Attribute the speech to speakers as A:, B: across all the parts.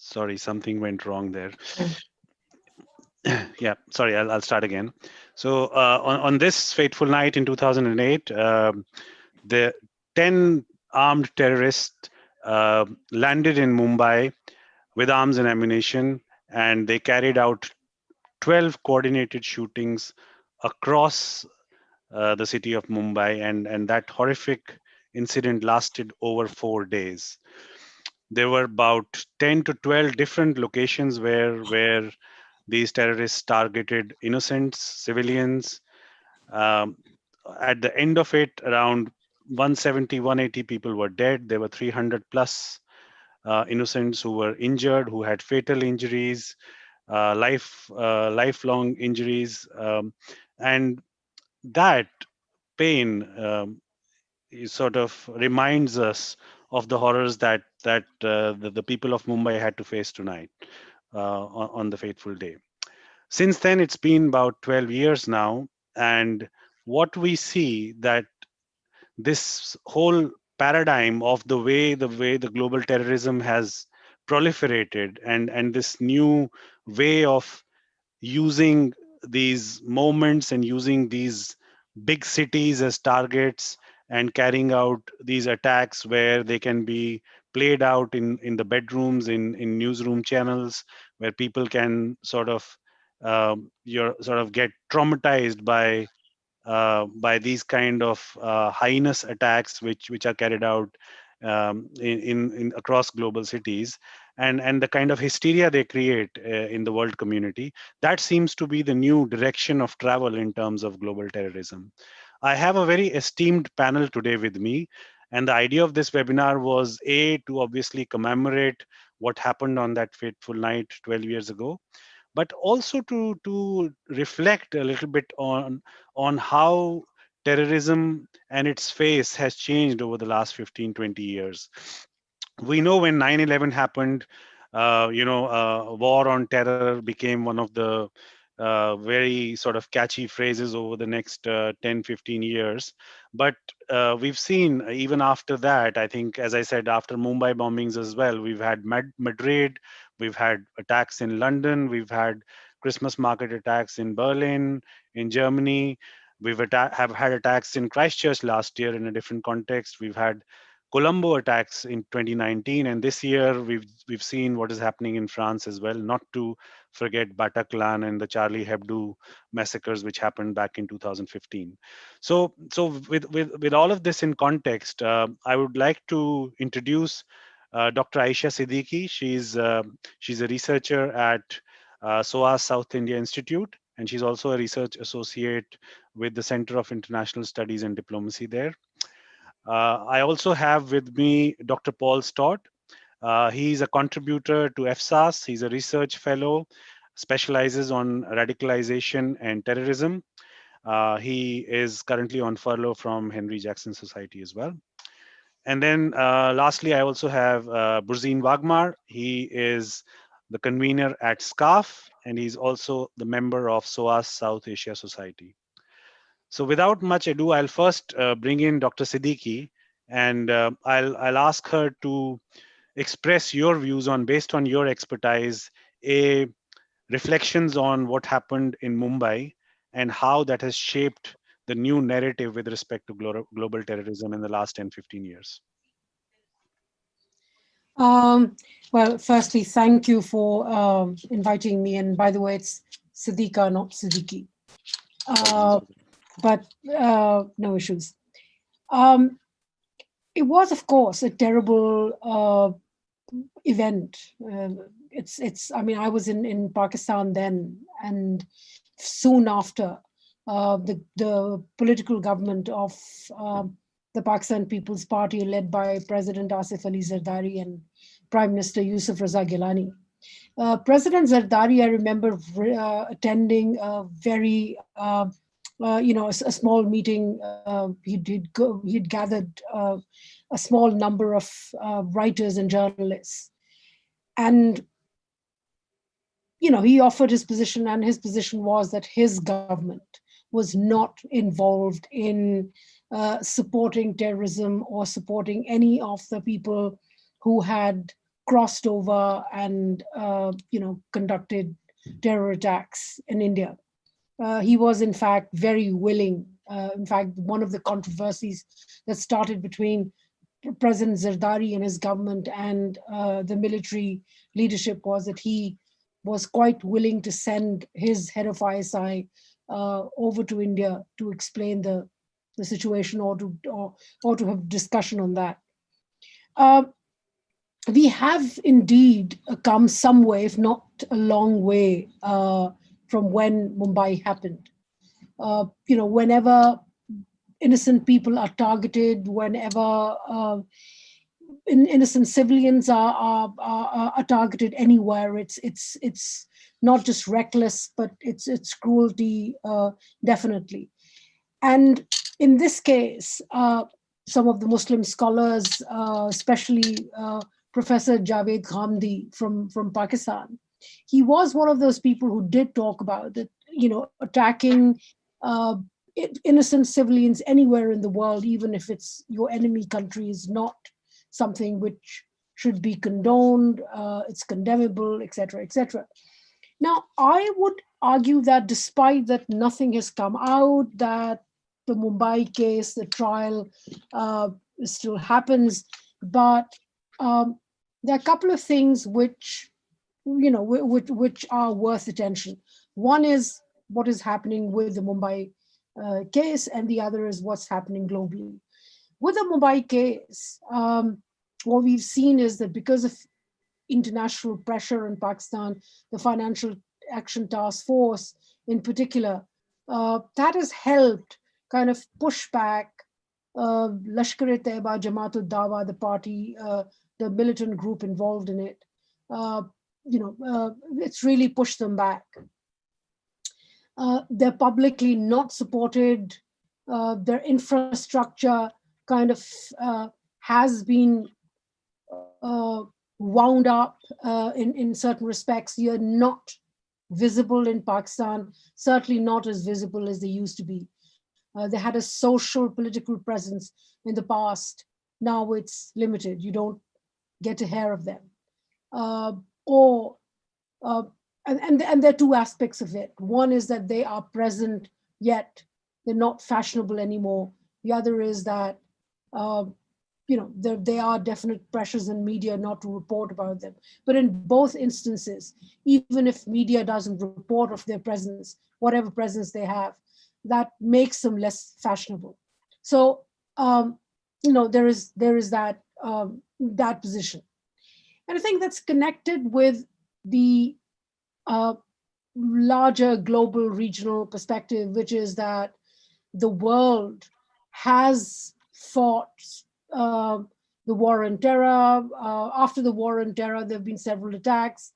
A: Sorry, something went wrong there.
B: Mm.
A: Yeah, sorry, I'll start again. So on this fateful night in 2008, the 10 armed terrorists landed in Mumbai with arms and ammunition, and they carried out 12 coordinated shootings across the city of Mumbai, and that horrific incident lasted over 4 days. There were about 10 to 12 different locations where these terrorists targeted innocents, civilians. Um, at the end of it, around 170, 180 people were dead. There were 300 plus innocents who were injured, who had fatal injuries, lifelong injuries, and that pain sort of reminds us of the horrors that the people of Mumbai had to face tonight on the fateful day. Since then, it's been about 12 years now, and what we see that this whole paradigm of the way the global terrorism has proliferated, and this new way of using these moments and using these big cities as targets and carrying out these attacks where they can be played out in the bedrooms, in newsroom channels, where people can sort of sort of get traumatized by these kind of heinous attacks which are carried out in across global cities, and the kind of hysteria they create in the world community. That seems to be the new direction of travel in terms of global terrorism. I have a very esteemed panel today with me, and the idea of this webinar was a to obviously commemorate what happened on that fateful night 12 years ago, but also to reflect a little bit on how terrorism and its face has changed over the last 15-20 years. We know when 9/11 happened, war on terror became one of the very sort of catchy phrases over the next 10, 15 years. But we've seen even after that, I think, as I said, after Mumbai bombings as well, we've had Madrid, we've had attacks in London, we've had Christmas market attacks in Berlin, in Germany. Have had attacks in Christchurch last year in a different context. We've had Colombo attacks in 2019, and this year we've seen what is happening in France as well. Not to forget Bataclan and the Charlie Hebdo massacres, which happened back in 2015. So with all of this in context, I would like to introduce Dr. Aisha Siddiqui. She's a researcher at SOAS South India Institute, and she's also a research associate with the Center of International Studies and Diplomacy there. I also have with me Dr. Paul Stott. He's a contributor to FSAS. He's a research fellow, specializes on radicalization and terrorism. He is currently on furlough from Henry Jackson Society as well. And then lastly, I also have Burzine Wagmar. He is the convener at SCARF, and he's also the member of SOAS South Asia Society. So without much ado, I'll first bring in Dr. Siddiqui, and I'll ask her to express your views on, based on your expertise, a reflections on what happened in Mumbai and how that has shaped the new narrative with respect to global terrorism in the last 10, 15 years.
B: Um, well, firstly, thank you for inviting me. And by the way, it's Siddiqa, not Siddiqui. But no issues. It was, of course, a terrible event. It's. I mean, I was in Pakistan then, and soon after, the political government of the Pakistan People's Party, led by President Asif Ali Zardari and Prime Minister Yusuf Raza Gilani. President Zardari, I remember attending a very, a small meeting. He'd gathered a small number of writers and journalists, and he offered his position, and his position was that his government was not involved in supporting terrorism or supporting any of the people who had crossed over and conducted terror attacks in India. He was, in fact, very willing. In fact, one of the controversies that started between President Zardari and his government and the military leadership was that he was quite willing to send his head of ISI over to India to explain the situation or to have discussion on that. We have indeed come some way, if not a long way, from when Mumbai happened. Whenever innocent people are targeted, whenever innocent civilians are targeted anywhere, it's not just reckless, but it's cruelty, definitely. And in this case, some of the Muslim scholars, especially Professor Javed Ghamdi from Pakistan, he was one of those people who did talk about that, attacking innocent civilians anywhere in the world, even if it's your enemy country, is not something which should be condoned. It's condemnable, etc., etc. Now, I would argue that despite that nothing has come out, that the Mumbai case, the trial still happens, but there are a couple of things which are worth attention. One is what is happening with the Mumbai case, and the other is what's happening globally. With the Mumbai case, what we've seen is that because of international pressure in Pakistan, the Financial Action Task Force in particular, that has helped kind of push back Lashkar-e-Taiba, Jamaat-ud-Dawa, the party, the militant group involved in it. It's really pushed them back. They're publicly not supported. Their infrastructure kind of has been wound up in certain respects. You're not visible in Pakistan, certainly not as visible as they used to be. They had a social political presence in the past. Now it's limited. You don't get to hear of them. And there are two aspects of it. One is that they are present, yet they're not fashionable anymore. The other is that there are definite pressures in media not to report about them. But in both instances, even if media doesn't report of their presence, whatever presence they have, that makes them less fashionable. So there is that that position, and I think that's connected with the larger global regional perspective, which is that the world has fought the war on terror. After the war on terror, there have been several attacks.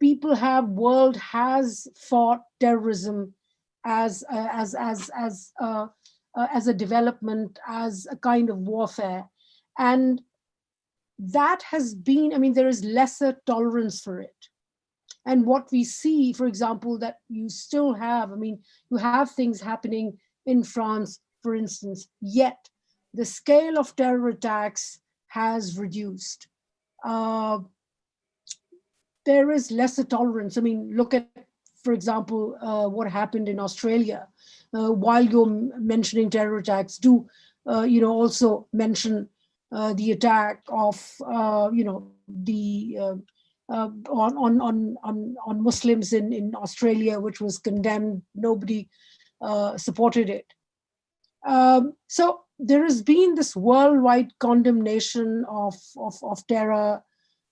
B: World has fought terrorism as a development, as a kind of warfare, and that has been. There is lesser tolerance for it. And what we see, for example, that you still have, you have things happening in France, for instance, yet the scale of terror attacks has reduced. There is lesser tolerance. Look at, for example, what happened in Australia. While you're mentioning terror attacks, do also mention the attack of on Muslims in Australia, which was condemned. Nobody supported it. So there has been this worldwide condemnation of terror.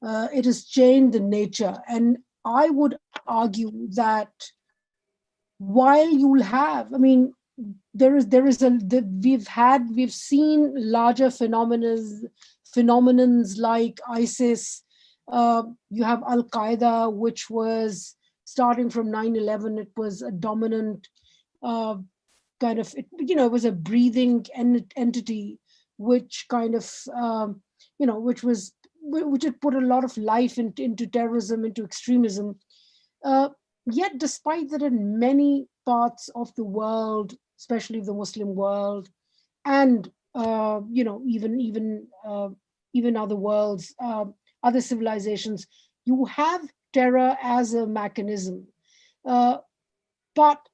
B: It has changed the nature, and I would argue that while you'll have, we've seen larger phenomenons like ISIS. You have Al Qaeda, which was starting from 9/11. It was a dominant it was a breathing entity, which kind of which had put a lot of life into terrorism, into extremism. Yet, despite that, in many parts of the world, especially the Muslim world, and even other worlds, other civilizations. You have terror as a mechanism, but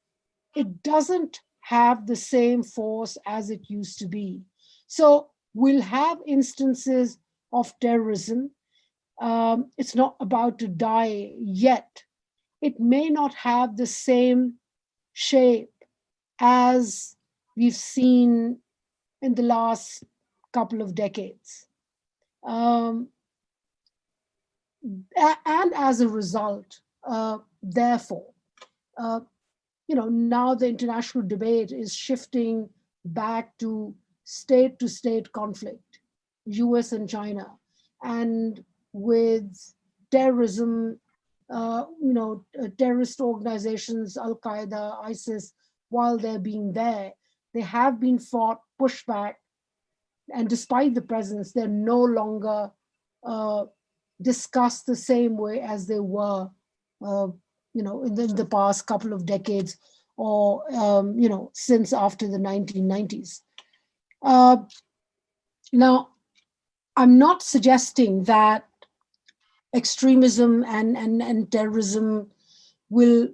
B: it doesn't have the same force as it used to be. So we'll have instances of terrorism. It's not about to die yet. It may not have the same shape as we've seen in the last couple of decades. Um, and as a result, therefore, uh, now the international debate is shifting back to state conflict, US and China. And with terrorism, terrorist organizations, Al Qaeda, ISIS, while they're being there, they have been fought, pushed back, and despite the presence, they're no longer uh, discussed the same way as they were, in the past couple of decades, or since after the 1990s. Uh, Now, I'm not suggesting that extremism and terrorism will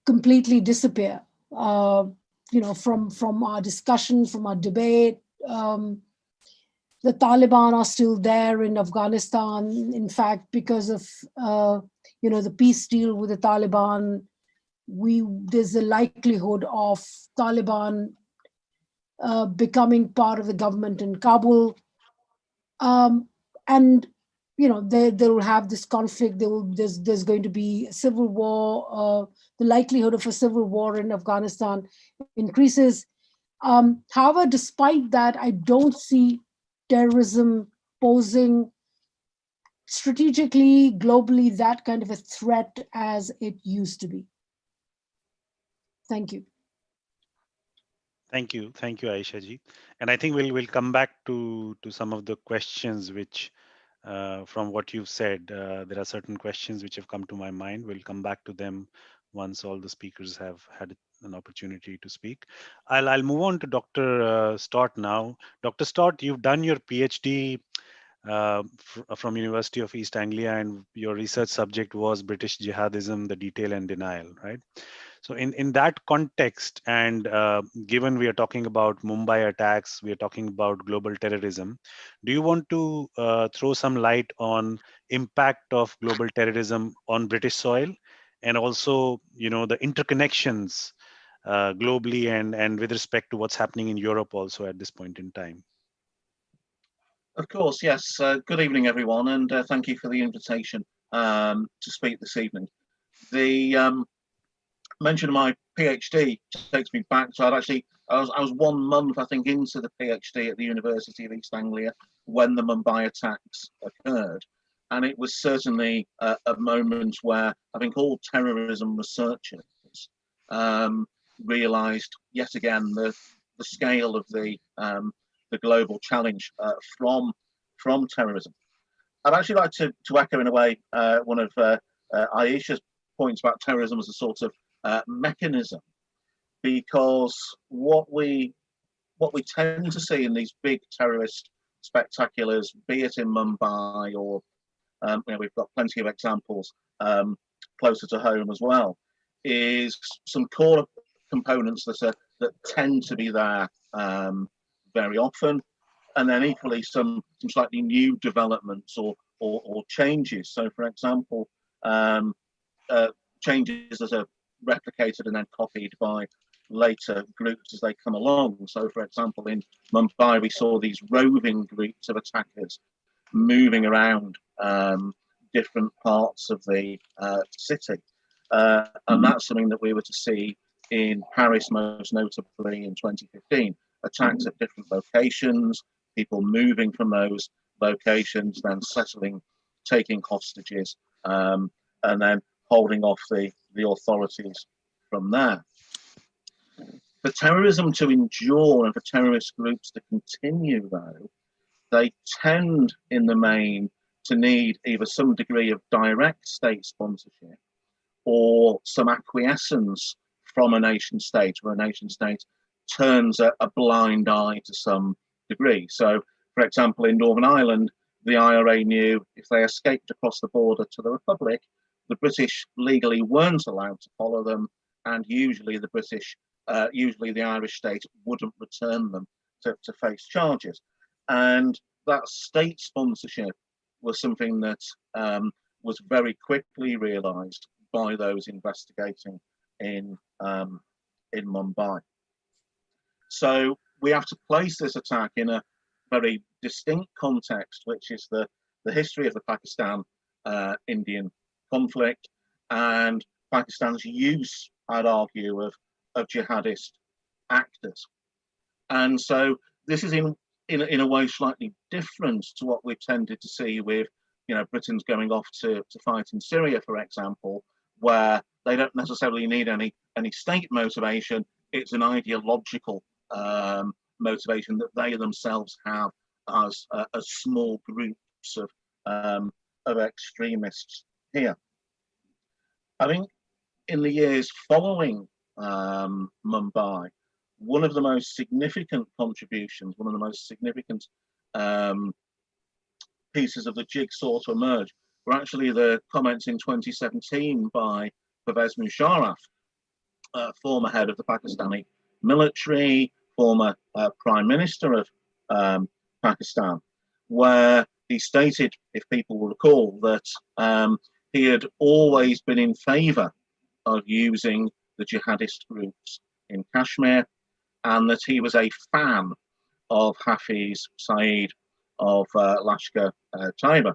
B: completely disappear. From our discussion, from our debate. The Taliban are still there in Afghanistan. In fact, because of the peace deal with the Taliban, there's a likelihood of Taliban becoming part of the government in Kabul, and they will have this conflict. There's going to be a civil war. The likelihood of a civil war in Afghanistan increases. However, despite that, I don't see terrorism posing strategically, globally, that kind of a threat as it used to be. Thank you.
A: Thank you, Aisha ji. And I think we'll come back to some of the questions which, from what you've said, there are certain questions which have come to my mind. We'll come back to them once all the speakers have had an opportunity to speak. I'll move on to Dr. Stott now. Dr. Stott, you've done your PhD from University of East Anglia, and your research subject was British jihadism, the detail and denial, right? So in that context, and given we are talking about Mumbai attacks, we are talking about global terrorism, do you want to throw some light on impact of global terrorism on British soil, and also the interconnections globally and with respect to what's happening in Europe also at this point in time?
C: Of course, yes. Good evening, everyone, and thank you for the invitation to speak this evening. The mention of my PhD takes me back. So I was 1 month, I think, into the PhD at the University of East Anglia when the Mumbai attacks occurred. And it was certainly a moment where I think all terrorism researchers realised yet again the scale of the global challenge from terrorism. I'd actually like to echo in a way one of Aisha's points about terrorism as a sort of mechanism, because what we tend to see in these big terrorist spectaculars, be it in Mumbai or we've got plenty of examples closer to home as well, is some core components that tend to be there very often, and then equally some slightly new developments or changes. So, for example, changes that are replicated and then copied by later groups as they come along. So, for example, in Mumbai, we saw these roving groups of attackers moving around different parts of the city. And that's something that we were to see in Paris, most notably in 2015. Attacks at different locations, people moving from those locations, then settling, taking hostages, and then holding off the authorities from there. For terrorism to endure and for terrorist groups to continue, though, they tend in the main to need either some degree of direct state sponsorship or some acquiescence from a nation state, where a nation state turns a blind eye to some degree. So, for example, in Northern Ireland, the IRA knew if they escaped across the border to the Republic, the British legally weren't allowed to follow them, and usually the Irish state wouldn't return them to face charges. And that state sponsorship was something that was very quickly realised by those investigating in Mumbai. So we have to place this attack in a very distinct context, which is the history of the Pakistan-Indian conflict and Pakistan's use, I'd argue, of jihadist actors. And so this is in a way slightly different to what we've tended to see with, Britain's going off to fight in Syria, for example, where they don't necessarily need any state motivation. It's an ideological motivation that they themselves have as small groups of extremists here. I think in the years following Mumbai, one of the most significant contributions, one of the most significant pieces of the jigsaw to emerge were actually the comments in 2017 by Pervez Musharraf, former head of the Pakistani military, former Prime Minister of Pakistan, where he stated, if people will recall, that he had always been in favour of using the jihadist groups in Kashmir, and that he was a fan of Hafiz Saeed of Lashkar Taiba.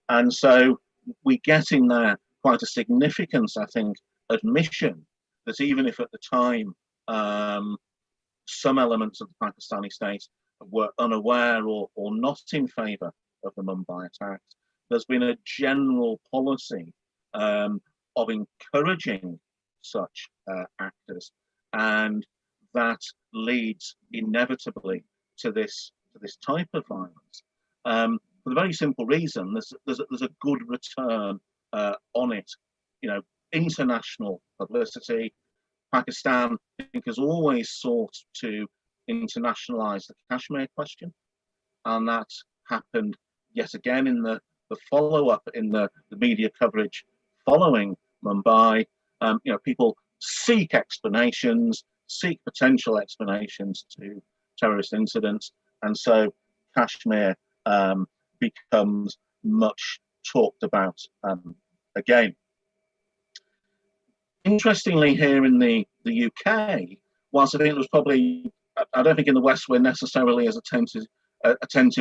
C: And so we get in there quite a significant, I think, admission that even if at the time some elements of the Pakistani state were unaware or not in favour of the Mumbai attacks, there's been a general policy of encouraging such actors, and that leads inevitably to this type of violence. For the very simple reason, there's a good return on it. International publicity. Pakistan, I think, has always sought to internationalize the Kashmir question, and that happened yet again in the follow-up in the media coverage following Mumbai. People seek explanations, seek potential explanations to terrorist incidents, and so Kashmir becomes much talked about again. Interestingly, here in the UK, whilst I think it was probably, I don't think in the West we're necessarily as attentive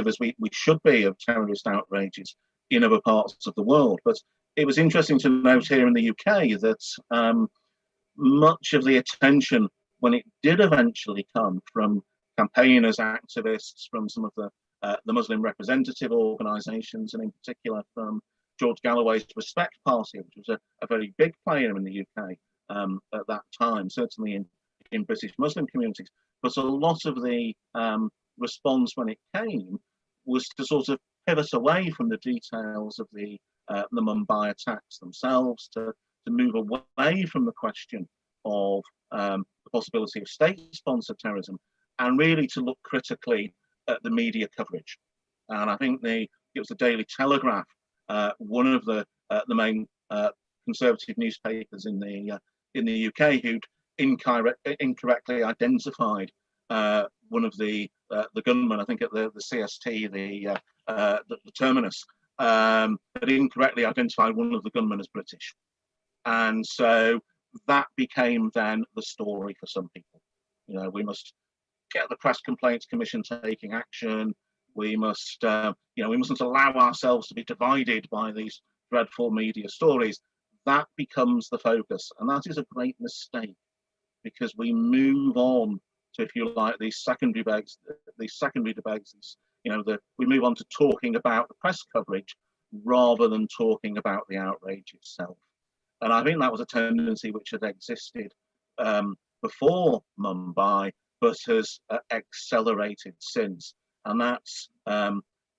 C: as we should be of terrorist outrages in other parts of the world, but it was interesting to note here in the UK that much of the attention, when it did eventually come from campaigners, activists, from some of the Muslim representative organisations, and in particular from George Galloway's Respect Party, which was a very big player in the UK at that time, certainly in British Muslim communities. But a lot of the response when it came was to sort of pivot away from the details of the Mumbai attacks themselves, to move away from the question of the possibility of state-sponsored terrorism, and really to look critically at the media coverage. And I think it was the Daily Telegraph, one of the main conservative newspapers in the UK, who'd incorrectly identified one of the gunmen, I think at the CST, the terminus, had incorrectly identified one of the gunmen as British, and so that became then the story for some people. We must get the Press Complaints Commission taking action. We must, we mustn't allow ourselves to be divided by these dreadful media stories. That becomes the focus, and that is a great mistake, because we move on to, if you like, these secondary debates. We move on to talking about the press coverage rather than talking about the outrage itself. And I think that was a tendency which had existed before Mumbai, but has accelerated since. And that's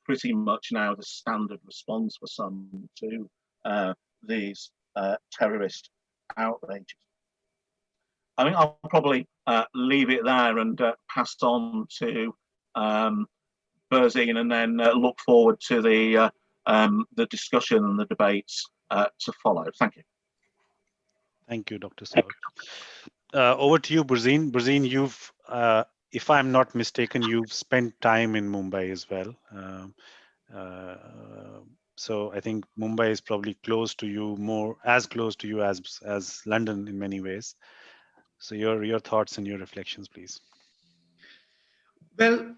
C: pretty much now the standard response for some to these terrorist outrages. I think I'll probably leave it there and pass on to Berzine, and then look forward to the discussion and the debates to follow. Thank you.
A: Thank you, Dr. Saud. Over to you, Berzine. Berzine, you've, if I'm not mistaken, you've spent time in Mumbai as well. So I think Mumbai is probably close to you, more as close to you as London in many ways. So your thoughts and your reflections, please.
D: Well,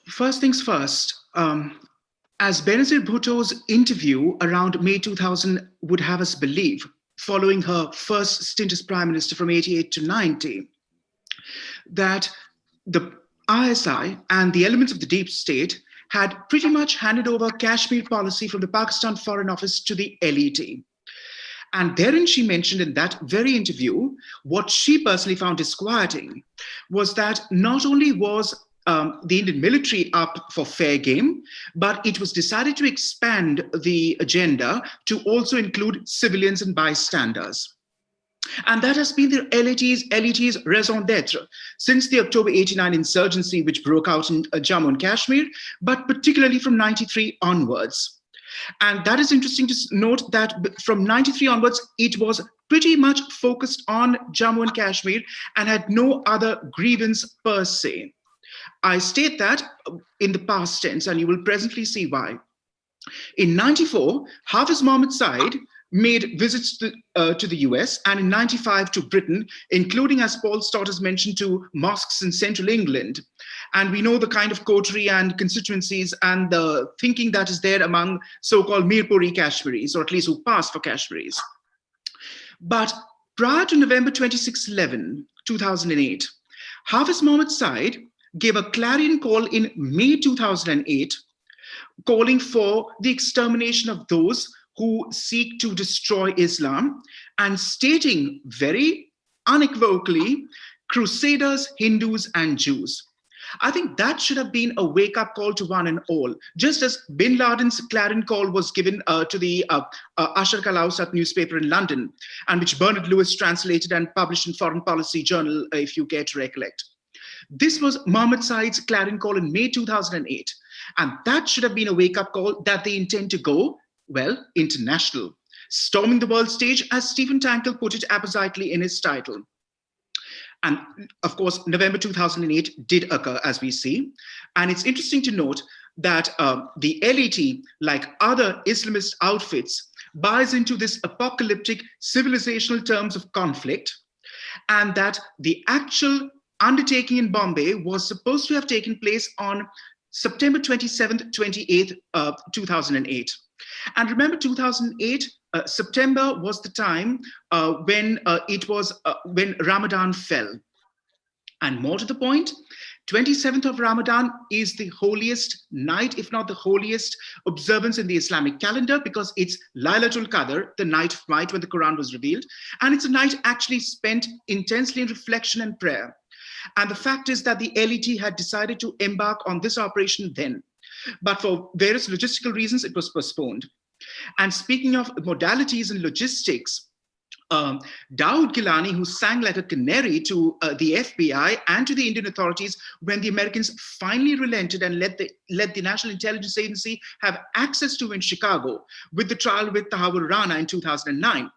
D: first things first, as Benazir Bhutto's interview around May 2000 would have us believe, following her first stint as Prime Minister from 88 to 90, that the ISI and the elements of the deep state had pretty much handed over Kashmir policy from the Pakistan Foreign Office to the LET. And therein she mentioned in that very interview, what she personally found disquieting was that not only was the Indian military up for fair game, but it was decided to expand the agenda to also include civilians and bystanders. And that has been the LET's raison d'etre since the October 89 insurgency, which broke out in Jammu and Kashmir, but particularly from 93 onwards. And that is interesting to note that from 93 onwards, it was pretty much focused on Jammu and Kashmir and had no other grievance per se. I state that in the past tense, and you will presently see why. In 94, Hafiz Mohammed Said made visits to the US, and in 95 to Britain, including, as Paul Stott has mentioned, to mosques in central England. And we know the kind of coterie and constituencies and the thinking that is there among so-called Mirpuri Kashmiris, or at least who passed for Kashmiris. But prior to November 26, 2008, Hafiz Mohammed Said gave a clarion call in May 2008, calling for the extermination of those who seek to destroy Islam, and stating very unequivocally, Crusaders, Hindus, and Jews. I think that should have been a wake-up call to one and all, just as Bin Laden's clarion call was given to the Ashar Kalausat newspaper in London, and which Bernard Lewis translated and published in Foreign Policy Journal, if you care to recollect. This was Mohammed Said's clarion call in May 2008, and that should have been a wake-up call that they intend to go, well, international, storming the world stage, as Stephen Tankle put it appositely in his title. And of course, November 2008 did occur, as we see. And it's interesting to note that the LET, like other Islamist outfits, buys into this apocalyptic civilizational terms of conflict, and that the actual undertaking in Bombay was supposed to have taken place on September 27th, 28th, 2008. And remember, 2008, September was the time when Ramadan fell. And more to the point, 27th of Ramadan is the holiest night, if not the holiest observance in the Islamic calendar, because it's Laylatul Qadr, the night of might when the Quran was revealed. And it's a night actually spent intensely in reflection and prayer. And the fact is that the LET had decided to embark on this operation then. But for various logistical reasons, it was postponed. And speaking of modalities and logistics, Dawood Gilani, who sang like a canary to the FBI and to the Indian authorities when the Americans finally relented and let the National Intelligence Agency have access to in Chicago with the trial with Tahawur Rana in 2009.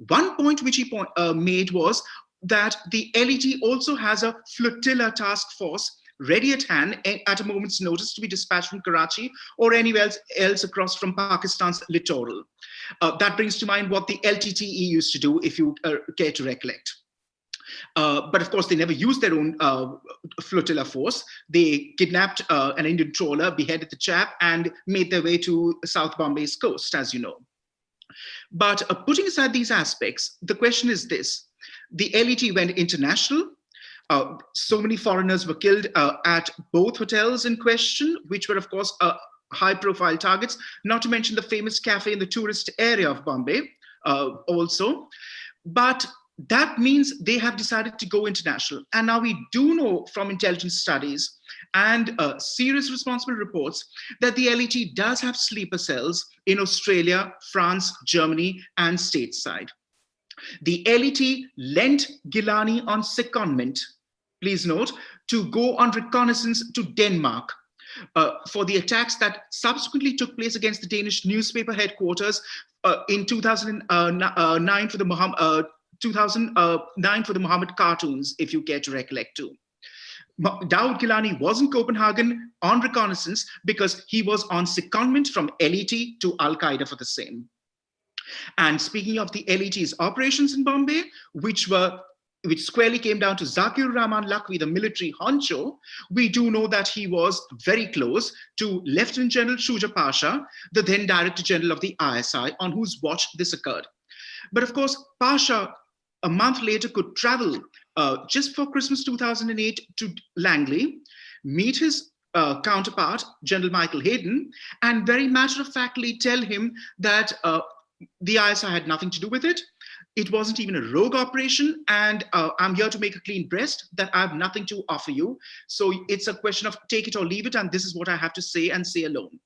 D: One point which he made was that the LET also has a flotilla task force ready at hand at a moment's notice to be dispatched from Karachi or anywhere else across from Pakistan's littoral. That brings to mind what the LTTE used to do, if you care to recollect. But of course, they never used their own flotilla force. They kidnapped an Indian trawler, beheaded the chap, and made their way to South Bombay's coast, as you know. But putting aside these aspects, the question is this. The LET went international. So many foreigners were killed at both hotels in question, which were, of course, high-profile targets, not to mention the famous cafe in the tourist area of Bombay also. But that means they have decided to go international. And now we do know from intelligence studies and serious responsible reports that the LET does have sleeper cells in Australia, France, Germany, and stateside. The LET lent Gilani on secondment, please note, to go on reconnaissance to Denmark, for the attacks that subsequently took place against the Danish newspaper headquarters in 2009 for the 2009 for the Muhammad cartoons, if you care to recollect too. Dawood Gilani was in Copenhagen on reconnaissance because he was on secondment from LET to Al-Qaeda for the same. And speaking of the LET's operations in Bombay, which squarely came down to Zakir Rahman Lakhvi, the military honcho, we do know that he was very close to Lieutenant General Shuja Pasha, the then Director General of the ISI, on whose watch this occurred. But of course, Pasha, a month later, could travel just for Christmas 2008 to Langley, meet his counterpart, General Michael Hayden, and very matter-of-factly tell him that the ISI had nothing to do with it. It wasn't even a rogue operation, and I'm here to make a clean breast, that I have nothing to offer you. So it's a question of take it or leave it, and this is what I have to say and say alone.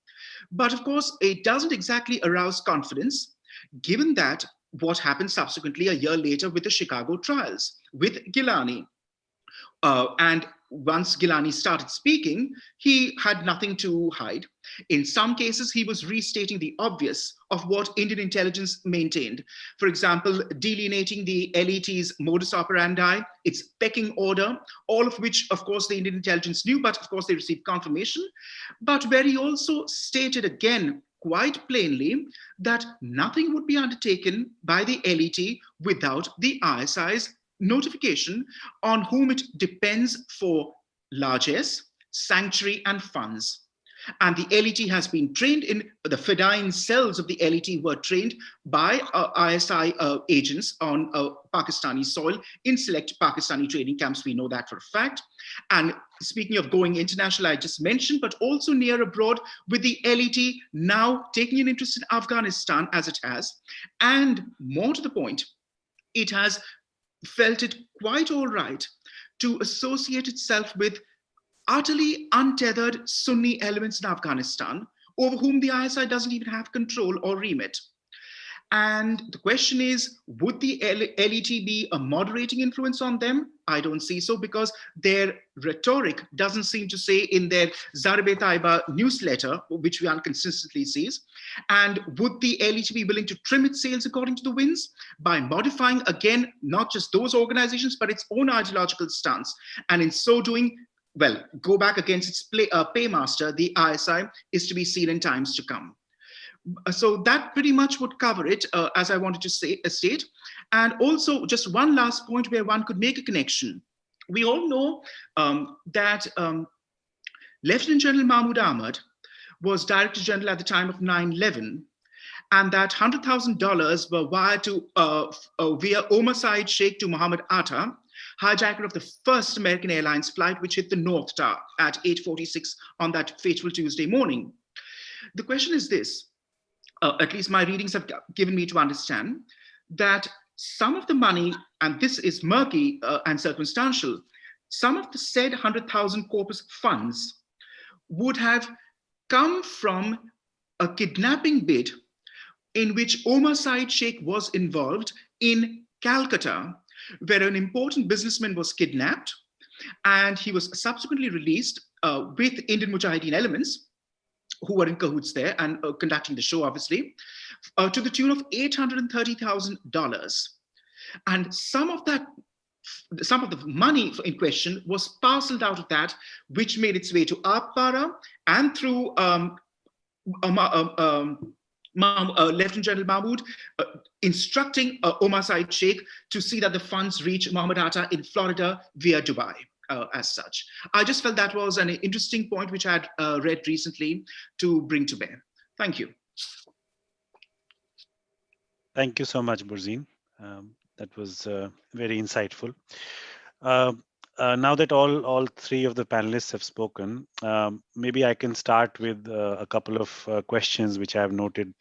D: But of course, it doesn't exactly arouse confidence, given that what happened subsequently a year later with the Chicago trials with Gilani. And once Gilani started speaking, he had nothing to hide. In some cases, he was restating the obvious of what Indian intelligence maintained. For example, delineating the LET's modus operandi, its pecking order, all of which, of course, the Indian intelligence knew, but of course they received confirmation. But where he also stated again, quite plainly, that nothing would be undertaken by the LET without the ISI's notification, on whom it depends for largesse, sanctuary, and funds. And the LET has been trained in the Fedayeen cells of the LET were trained by ISI agents on Pakistani soil in select Pakistani training camps. We know that for a fact. And speaking of going international, I just mentioned, but also near abroad, with the LET now taking an interest in Afghanistan as it has. And more to the point, it has felt it quite all right to associate itself with utterly untethered Sunni elements in Afghanistan, over whom the ISI doesn't even have control or remit. And the question is, would the LET be a moderating influence on them? I don't see so, because their rhetoric doesn't seem to say in their Zarbe Taiba newsletter, which we inconsistently sees. And would the LET be willing to trim its sails according to the winds by modifying, again, not just those organizations, but its own ideological stance? And in so doing, well, go back against its paymaster, the ISI, is to be seen in times to come. So that pretty much would cover it, as I wanted to state. And also, just one last point where one could make a connection. We all know that Lieutenant General Mahmoud Ahmad was Director General at the time of 9/11, and that $100,000 were wired to via Omar Saeed Sheikh to Mohammed Atta, hijacker of the first American Airlines flight, which hit the North Tower at 8:46 on that fateful Tuesday morning. The question is this. At least my readings have given me to understand that some of the money, and this is murky and circumstantial, some of the said 100,000 corpus funds would have come from a kidnapping bid in which Omar Saeed Sheikh was involved in Calcutta, where an important businessman was kidnapped, and he was subsequently released with Indian Mujahideen elements who were in cahoots there and conducting the show, obviously, to the tune of $830,000. And some of the money in question was parceled out of that, which made its way to Apara and through Lieutenant General Mahmoud, instructing Omar Saeed Sheikh to see that the funds reach Mohammed Atta in Florida via Dubai. As such, I just felt that was an interesting point which I had read recently to bring to bear. Thank you.
A: Thank you so much, Burzine. That was very insightful. Now that all three of the panelists have spoken, maybe I can start with a couple of questions which I have noted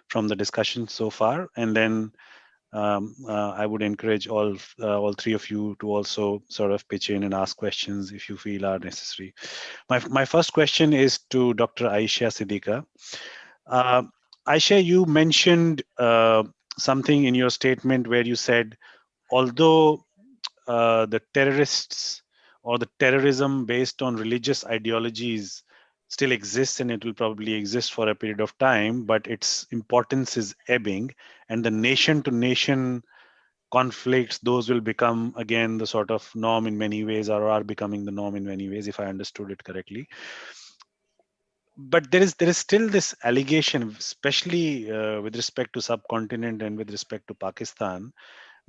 A: from the discussion so far, and then I would encourage all three of you to also sort of pitch in and ask questions if you feel are necessary. My first question is to Dr. Aisha Siddiqa. Aisha, you mentioned something in your statement where you said, although the terrorists or the terrorism based on religious ideologies still exists, and it will probably exist for a period of time, but its importance is ebbing, and the nation to nation conflicts, those will become again the sort of norm in many ways, or are becoming the norm in many ways, if I understood it correctly. But there is still this allegation, especially with respect to subcontinent and with respect to Pakistan,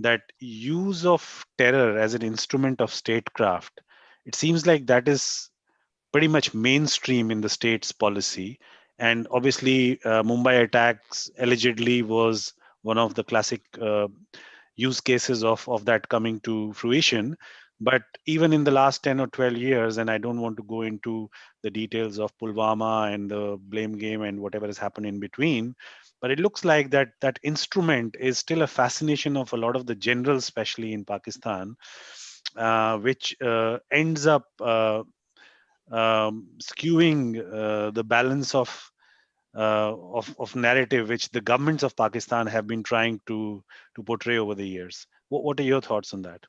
A: that use of terror as an instrument of statecraft, it seems like that is pretty much mainstream in the state's policy. And obviously, Mumbai attacks allegedly was one of the classic use cases of that coming to fruition. But even in the last 10 or 12 years, and I don't want to go into the details of Pulwama and the blame game and whatever has happened in between, but it looks like that instrument is still a fascination of a lot of the generals, especially in Pakistan, which ends up skewing the balance of narrative which the governments of Pakistan have been trying to portray over the years. What are your thoughts on that?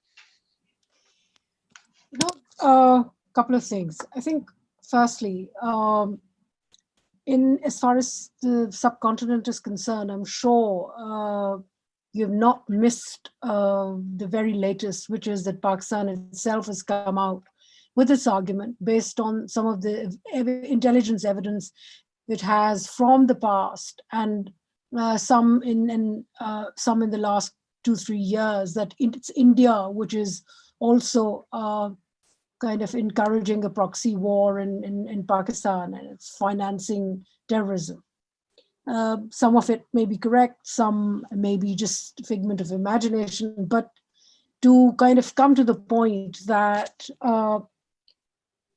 B: You know, a couple of things. I think, firstly, in as far as the subcontinent is concerned, I'm sure you've not missed the very latest, which is that Pakistan itself has come out with its argument based on some of the intelligence evidence it has from the past, and some in the last 2-3 years, that it's India which is also kind of encouraging a proxy war in Pakistan, and it's financing terrorism. Some of it may be correct, some may be just figment of imagination, but to kind of come to the point that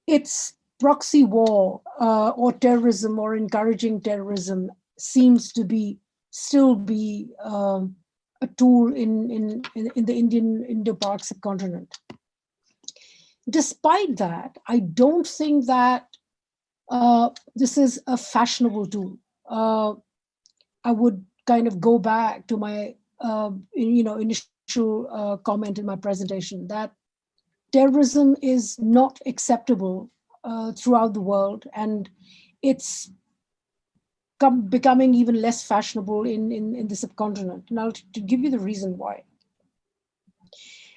B: it's proxy war or terrorism or encouraging terrorism seems to be still be a tool in the Indo-Pak subcontinent. Despite that, I don't think that this is a fashionable tool. I would kind of go back to my initial comment in my presentation that terrorism is not acceptable throughout the world, and it's becoming even less fashionable in the subcontinent. Now, to give you the reason why,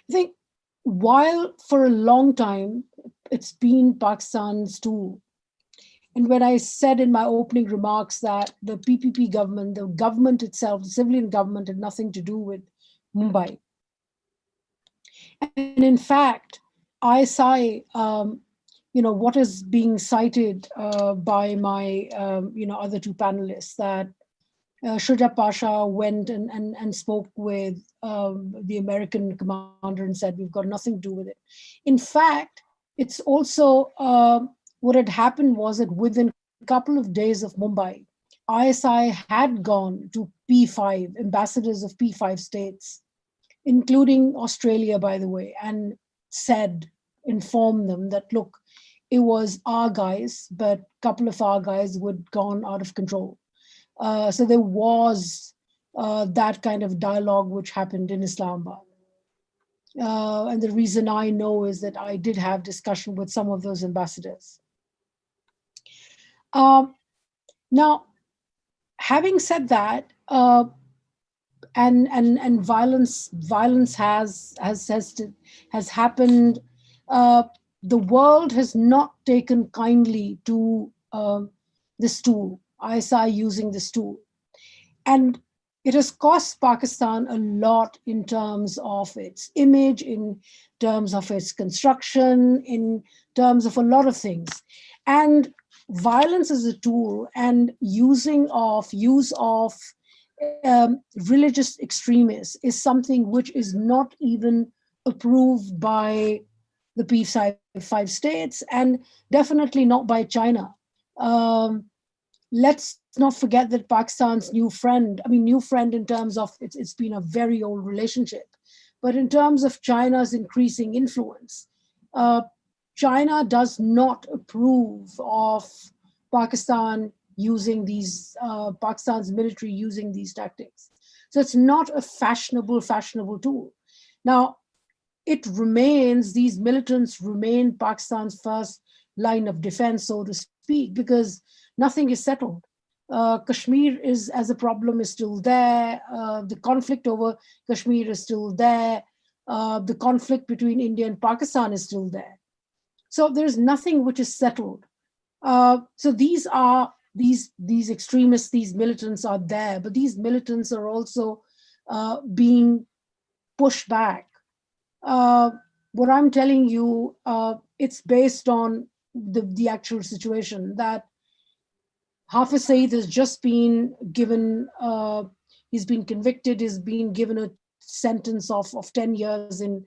B: I think while for a long time it's been Pakistan's tool, and when I said in my opening remarks that the PPP government, the government itself, the civilian government, had nothing to do with Mumbai, and in fact, ISI, what is being cited by my, other two panelists, that Shuja Pasha went and spoke with the American commander and said, we've got nothing to do with it. In fact, it's also, what had happened was that within a couple of days of Mumbai, ISI had gone to P5, ambassadors of P5 states, including Australia, by the way, and informed them that, look, it was our guys, but a couple of our guys would gone out of control. So there was that kind of dialogue which happened in Islamabad. And the reason I know is that I did have discussion with some of those ambassadors. Now, having said that, and violence has happened. The world has not taken kindly to this tool, ISI using this tool, and it has cost Pakistan a lot in terms of its image, in terms of its construction, in terms of a lot of things. And violence as a tool and use of religious extremists is something which is not even approved by the P5 states, and definitely not by China. Let's not forget that Pakistan's new friend in terms of it's been a very old relationship, but in terms of China's increasing influence, China does not approve of Pakistan using these, Pakistan's military using these tactics. So it's not a fashionable tool. Now, these militants remain Pakistan's first line of defense, so to speak, because nothing is settled. Kashmir is, as a problem, is still there. The conflict over Kashmir is still there. The conflict between India and Pakistan is still there. So there's nothing which is settled. So these extremists, these militants are there, but these militants are also being pushed back. What I'm telling you, it's based on the actual situation that Hafiz Saeed has just been given, he's been convicted, he's been given a sentence of 10 years in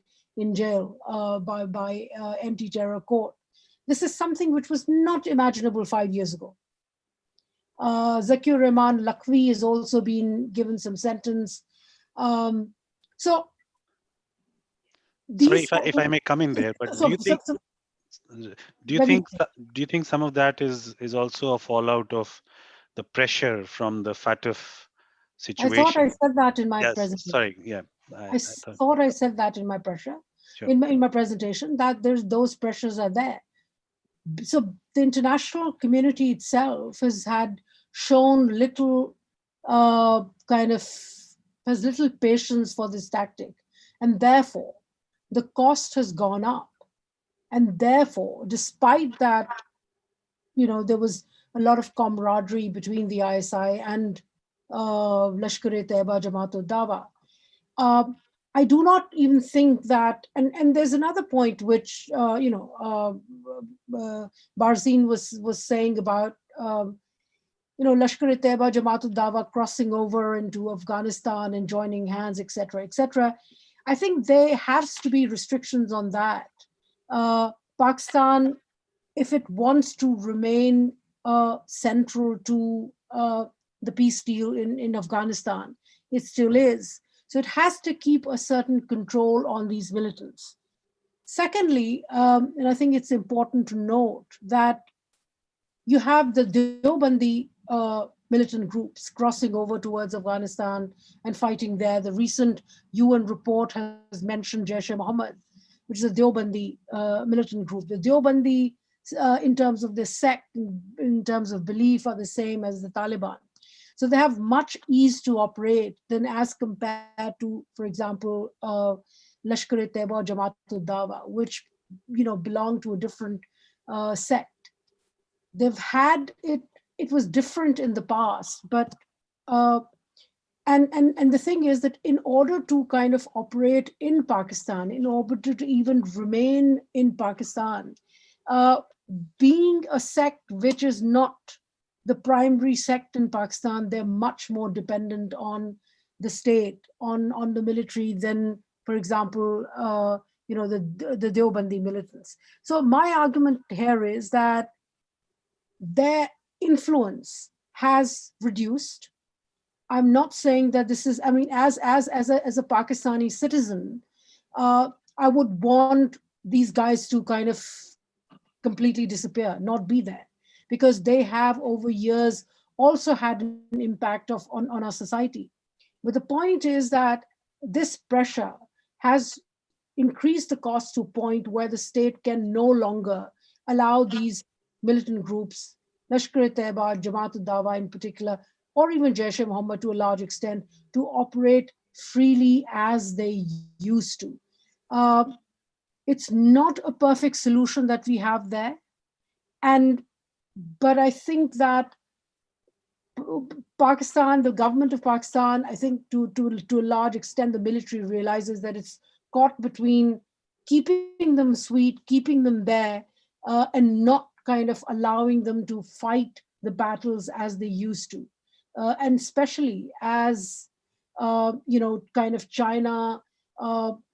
B: jail by anti-terror court. This is something which was not imaginable 5 years ago. Zakir Rahman Lakhvi has also been given some sentence. So
A: Sorry, if I may come in there, but do you think some of that is also a fallout of the pressure from the FATF situation?
B: I thought I said that in my presentation.
A: Sorry, yeah.
B: I thought I said that in my pressure,
A: sure.
B: in my presentation, that those pressures are there. So the international community itself has shown little has little patience for this tactic, and therefore the cost has gone up. And therefore, despite that, there was a lot of camaraderie between the ISI and Lashkar-e-Taiba Jamaat-ud-Dawa. I do not even think that, and there's another point which Barzin was saying about Lashkar-e-Taiba Jamaat-ud-Dawa crossing over into Afghanistan and joining hands, etc., etc. I think there has to be restrictions on that. Pakistan, if it wants to remain central to the peace deal in Afghanistan, it still is. So it has to keep a certain control on these militants. Secondly, and I think it's important to note that you have the Deobandi militant groups crossing over towards Afghanistan and fighting there. The recent UN report has mentioned Jaish-e-Mohammed, which is a Deobandi militant group. The Deobandi, in terms of the sect, in terms of belief, are the same as the Taliban. So they have much ease to operate than as compared to, for example, Lashkar-e-Taiba or Jamaat-ud-Dawa, which belong to a different sect. They've had it. It was different in the past, but and the thing is that in order to kind of operate in Pakistan, in order to even remain in Pakistan, being a sect which is not the primary sect in Pakistan, they're much more dependent on the state, on the military than, for example, the Deobandi militants. So my argument here is that their influence has reduced. I'm not saying that this is, I mean, as a Pakistani citizen, I would want these guys to kind of completely disappear, not be there, because they have over years also had an impact on our society. But the point is that this pressure has increased the cost to a point where the state can no longer allow these militant groups, Lashkar-e-Taiba, Jamaat-ud-Dawa in particular, or even Jaish-e-Mohammed to a large extent, to operate freely as they used to. It's not a perfect solution that we have there. But I think that Pakistan, the government of Pakistan, I think to a large extent, the military realizes that it's caught between keeping them sweet, keeping them there, and not kind of allowing them to fight the battles as they used to. And especially as, kind of China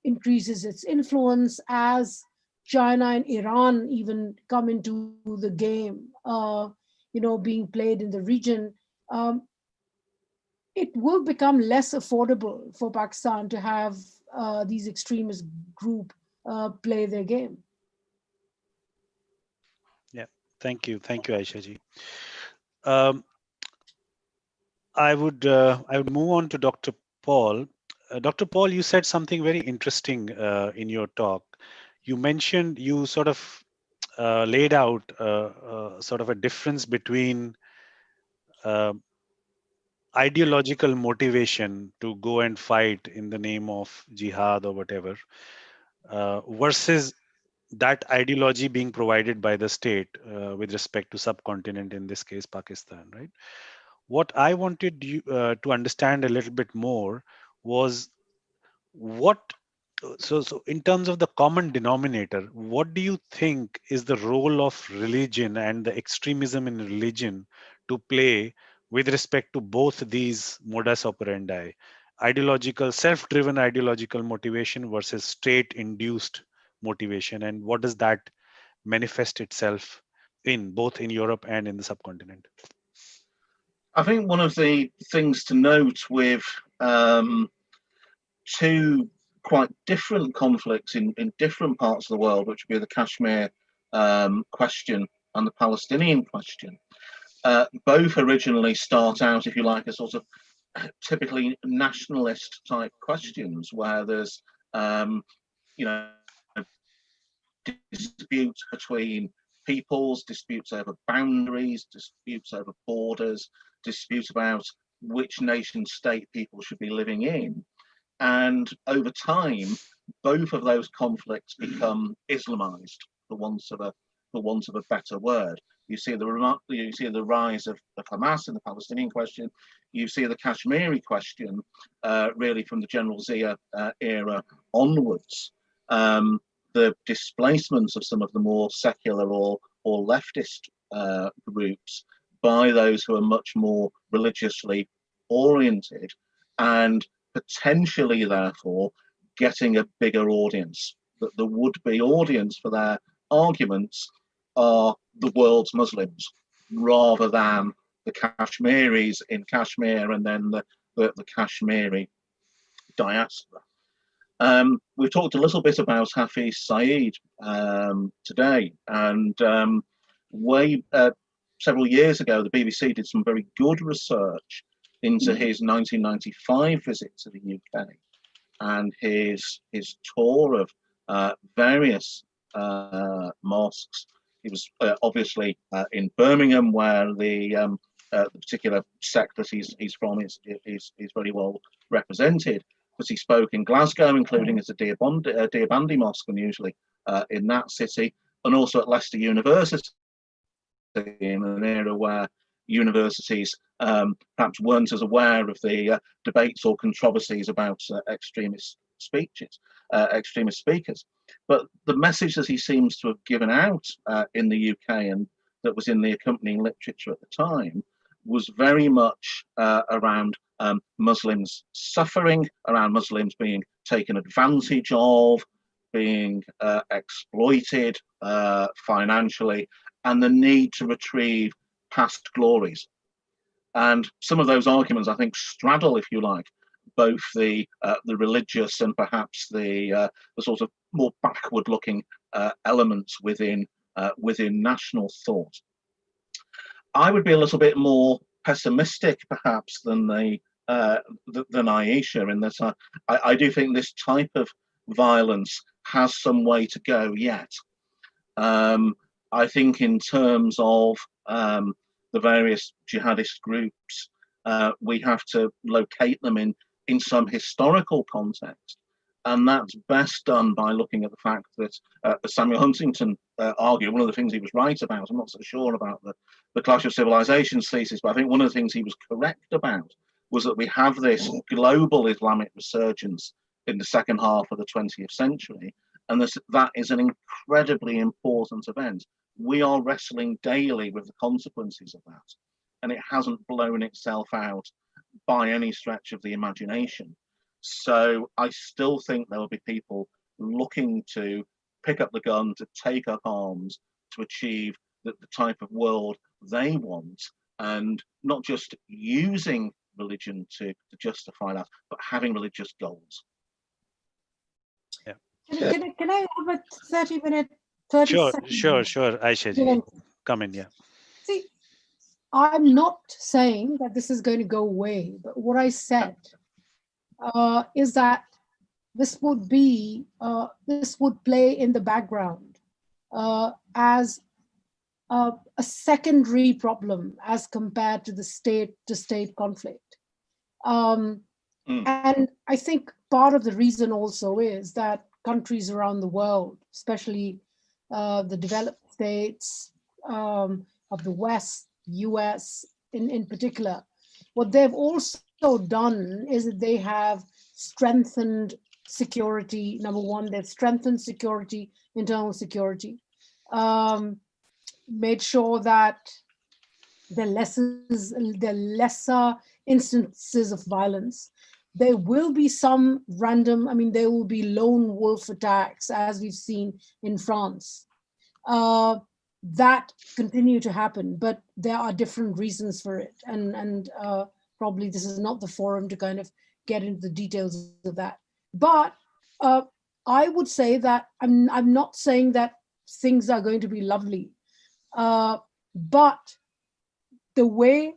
B: increases its influence, as China and Iran even come into the game, being played in the region, it will become less affordable for Pakistan to have these extremist group play their game.
A: Yeah, thank you, Aisha ji. I would move on to Dr. Paul. Dr. Paul, you said something very interesting in your talk. You mentioned, you sort of laid out sort of a difference between uh, ideological motivation to go and fight in the name of jihad or whatever, versus that ideology being provided by the state with respect to subcontinent, in this case Pakistan, right? What I wanted you to understand a little bit more was what so in terms of the common denominator, what do you think is the role of religion and the extremism in religion to play with respect to both these modus operandi, ideological, self-driven ideological motivation versus state-induced motivation, and what does that manifest itself in both in Europe and in the subcontinent?
C: I think one of the things to note with two quite different conflicts in different parts of the world, which would be the Kashmir question and the Palestinian question, both originally start out, if you like, as sort of typically nationalist type questions where there's, you know, disputes between peoples, disputes over boundaries, disputes over borders, disputes about which nation state people should be living in. And over time, both of those conflicts become Islamized, for want of a better word. You see the rise of Hamas in the Palestinian question. You see the Kashmiri question, really from the General Zia era onwards. The displacements of some of the more secular or leftist groups by those who are much more religiously oriented, and potentially, therefore, getting a bigger audience. That the would-be audience for their arguments are the world's Muslims, rather than the Kashmiris in Kashmir and then the Kashmiri diaspora. We've talked a little bit about Hafiz Saeed today, and several years ago, the BBC did some very good research into his 1995 visit to the UK and his tour of various mosques. He was obviously in Birmingham, where the particular sect that he's from is very well represented. But he spoke in Glasgow, including at the Deobandi Mosque, unusually in that city, and also at Leicester University, in an era where universities perhaps weren't as aware of the debates or controversies about extremist speakers. But the message that he seems to have given out in the UK, and that was in the accompanying literature at the time, was very much around Muslims suffering, around Muslims being taken advantage of, being exploited financially, and the need to retrieve past glories. And some of those arguments, I think, straddle, if you like, both the religious and perhaps the sort of more backward-looking elements within national thought. I would be a little bit more pessimistic, perhaps, than Aisha, in that I do think this type of violence has some way to go yet. I think in terms of the various jihadist groups, we have to locate them in some historical context. And that's best done by looking at the fact that Samuel Huntington argued, one of the things he was right about, I'm not so sure about the Clash of Civilizations thesis, but I think one of the things he was correct about was that we have this global Islamic resurgence in the second half of the 20th century, and that is an incredibly important event. We are wrestling daily with the consequences of that, and it hasn't blown itself out by any stretch of the imagination. So I still think there will be people looking to pick up the gun, to take up arms, to achieve the type of world they want, and not just using religion to justify that, but having religious goals.
A: Yeah.
B: Can I have a 30-minute, 30 second?
A: Sure, Aisha, come in, yeah.
B: See, I'm not saying that this is going to go away, but what I said is that this would play in the background as a secondary problem as compared to the state-to-state conflict. And I think part of the reason also is that countries around the world, especially the developed states of the West, US in particular, what they've also done is that they have strengthened security. Number one, they've strengthened security, internal security, made sure that there are lesser instances of violence. There will be some random, I mean, there will be lone wolf attacks, as we've seen in France. That continue to happen, but there are different reasons for it. And probably this is not the forum to kind of get into the details of that. But I would say that I'm not saying that things are going to be lovely, but the way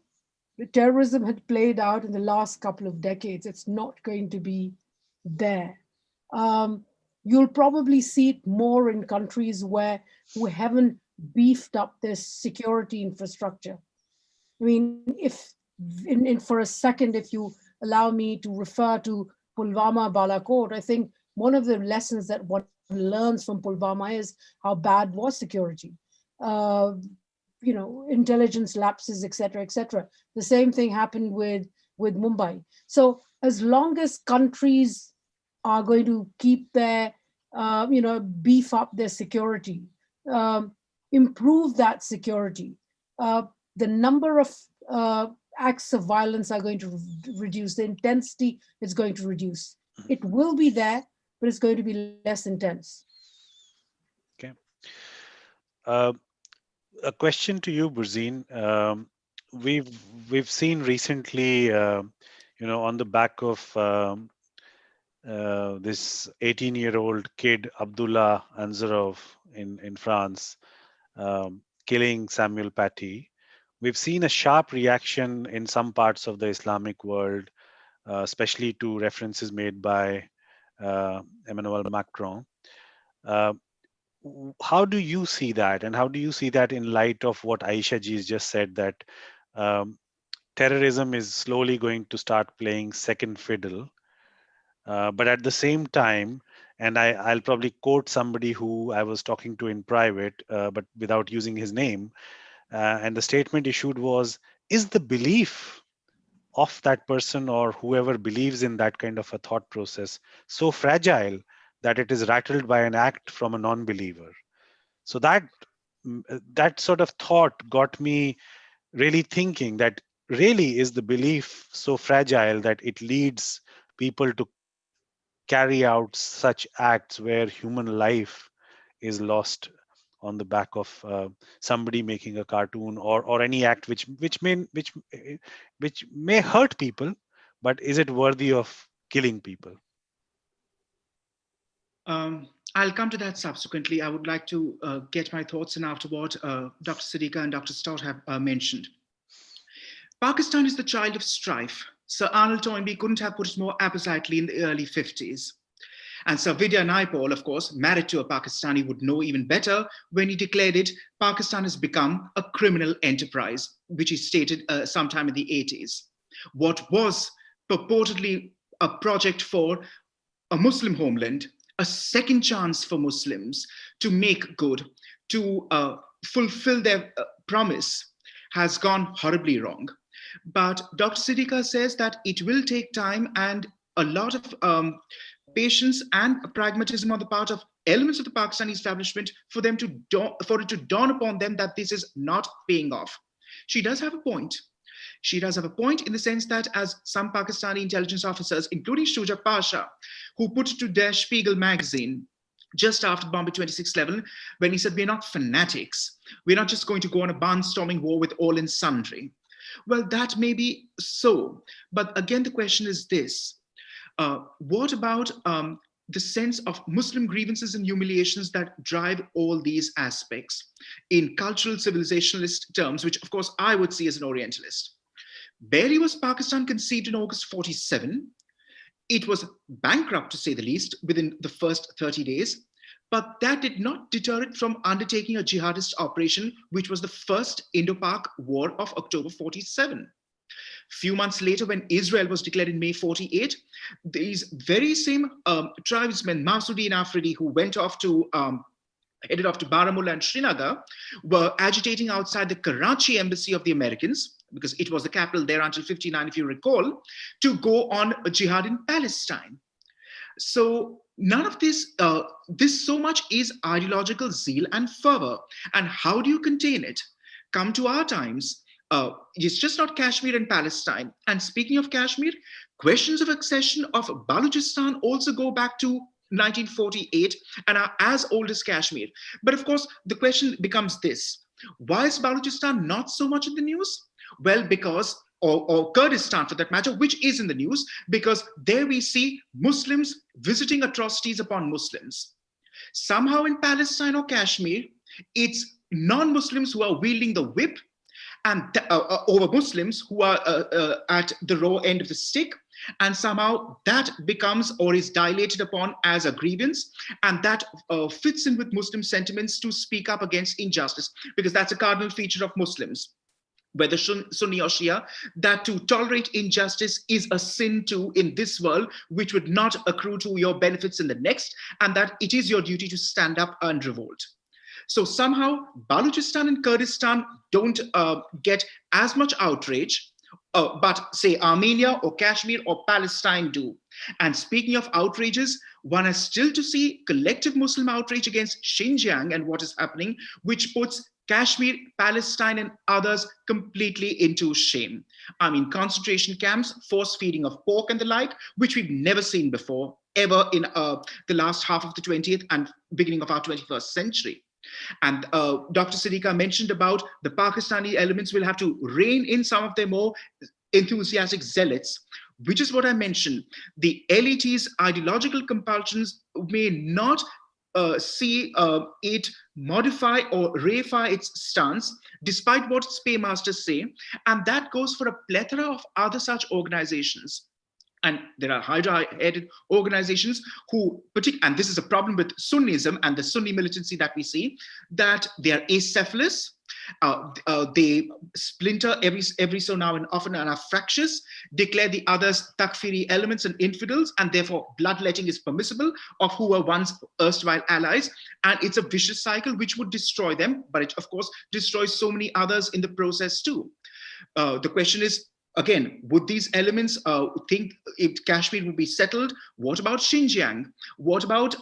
B: the terrorism had played out in the last couple of decades, it's not going to be there. You'll probably see it more in countries where we haven't beefed up their security infrastructure. I mean, if for a second, if you allow me to refer to Pulwama, Balakot, I think one of the lessons that one learns from Pulwama is how bad was security. Intelligence lapses, etc., etc. The same thing happened with Mumbai. So as long as countries are going to keep their, beef up their security, improve that security, the number of acts of violence are going to reduce. The intensity is going to reduce. It will be there, but it's going to be less intense.
A: Okay. A question to you, Burzine. We've seen recently, on the back of this 18-year-old kid Abdullah Anzarov in France killing Samuel Paty. We've seen a sharp reaction in some parts of the Islamic world, especially to references made by Emmanuel Macron. How do you see that, and how do you see that in light of what Aisha ji has just said, that terrorism is slowly going to start playing second fiddle, but at the same time, and I'll probably quote somebody who I was talking to in private, but without using his name, and the statement issued was, is the belief of that person or whoever believes in that kind of a thought process so fragile that it is rattled by an act from a non-believer? So that sort of thought got me really thinking that really is the belief so fragile that it leads people to carry out such acts where human life is lost on the back of somebody making a cartoon or any act which may hurt people, but is it worthy of killing people?
D: I'll come to that subsequently. I would like to get my thoughts in after what Dr. Siddiqa and Dr. Stout have mentioned. Pakistan is the child of strife. Sir Arnold Toynbee couldn't have put it more appositely in the early 50s. And Sir Vidya Naipaul, of course, married to a Pakistani, would know even better when he declared it, Pakistan has become a criminal enterprise, which he stated sometime in the 80s. What was purportedly a project for a Muslim homeland, a second chance for Muslims to make good, to fulfill their promise, has gone horribly wrong. But Dr. Siddiqa says that it will take time and a lot of patience and pragmatism on the part of elements of the Pakistani establishment for it to dawn upon them that this is not paying off. She does have a point. She does have a point in the sense that, as some Pakistani intelligence officers, including Shuja Pasha, who put it to Der Spiegel magazine just after Bombay 26/11, when he said, we're not fanatics. We're not just going to go on a barnstorming war with all and sundry. Well, that may be so. But again, the question is this. What about the sense of Muslim grievances and humiliations that drive all these aspects in cultural civilizationalist terms, which of course I would see as an Orientalist? Barely was Pakistan conceived in August 47. It was bankrupt, to say the least, within the first 30 days. But that did not deter it from undertaking a jihadist operation, which was the first Indo-Pak War of October 47. Few months later, when Israel was declared in May 48, these very same tribesmen, Masuddin Afridi, who headed off to Baramulla and Srinagar, were agitating outside the Karachi embassy of the Americans, because it was the capital there until 59, if you recall, to go on a jihad in Palestine. So none of this, this so much is ideological zeal and fervor. And how do you contain it? Come to our times, it's just not Kashmir and Palestine. And speaking of Kashmir, questions of accession of Balochistan also go back to 1948 and are as old as Kashmir. But of course, the question becomes this: why is Balochistan not so much in the news? Well, because, or Kurdistan for that matter, which is in the news, because there we see Muslims visiting atrocities upon Muslims. Somehow in Palestine or Kashmir, it's non-Muslims who are wielding the whip and over Muslims who are at the raw end of the stick, and somehow that becomes or is dilated upon as a grievance, and that fits in with Muslim sentiments to speak up against injustice, because that's a cardinal feature of Muslims, whether Sunni or Shia, that to tolerate injustice is a sin too in this world, which would not accrue to your benefits in the next, and that it is your duty to stand up and revolt. So somehow Balochistan and Kurdistan don't get as much outrage, but say Armenia or Kashmir or Palestine do. And speaking of outrages, one has still to see collective Muslim outrage against Xinjiang and what is happening, which puts Kashmir, Palestine, and others completely into shame. I mean, concentration camps, force feeding of pork and the like, which we've never seen before, ever in the last half of the 20th and beginning of our 21st century. And Dr. Siddiqa mentioned about the Pakistani elements will have to rein in some of their more enthusiastic zealots, which is what I mentioned. The LET's ideological compulsions may not see it modify or reify its stance, despite what its paymasters say. And that goes for a plethora of other such organizations. And there are Hydra-headed organizations who, and this is a problem with Sunnism and the Sunni militancy that we see, that they are acephalous. They splinter every so now and often and are fractious, declare the others takfiri elements and infidels, and therefore bloodletting is permissible of who were once erstwhile allies. And it's a vicious cycle which would destroy them, but it of course destroys so many others in the process too. The question is, again, would these elements think if Kashmir would be settled? What about Xinjiang? What about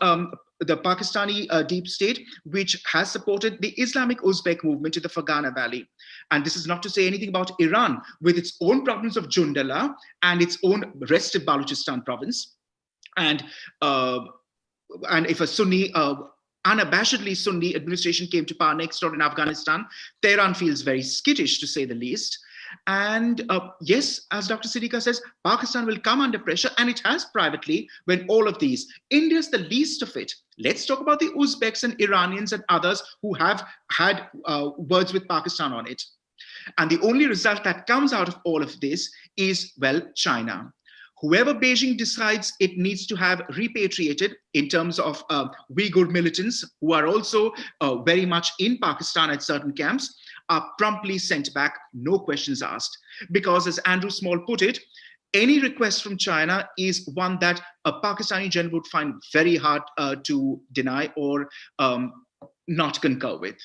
D: the Pakistani deep state, which has supported the Islamic Uzbek movement in the Fergana Valley? And this is not to say anything about Iran, with its own province of Jundala and its own rest of Balochistan province. And if a Sunni, unabashedly Sunni administration came to power next door in Afghanistan, Tehran feels very skittish, to say the least. And yes, as Dr. Siddiqa says, Pakistan will come under pressure, and it has privately when all of these. India's the least of it. Let's talk about the Uzbeks and Iranians and others who have had words with Pakistan on it. And the only result that comes out of all of this is, well, China. Whoever Beijing decides it needs to have repatriated in terms of Uyghur militants who are also very much in Pakistan at certain camps, are promptly sent back, no questions asked. Because as Andrew Small put it, any request from China is one that a Pakistani general would find very hard to deny or not concur with.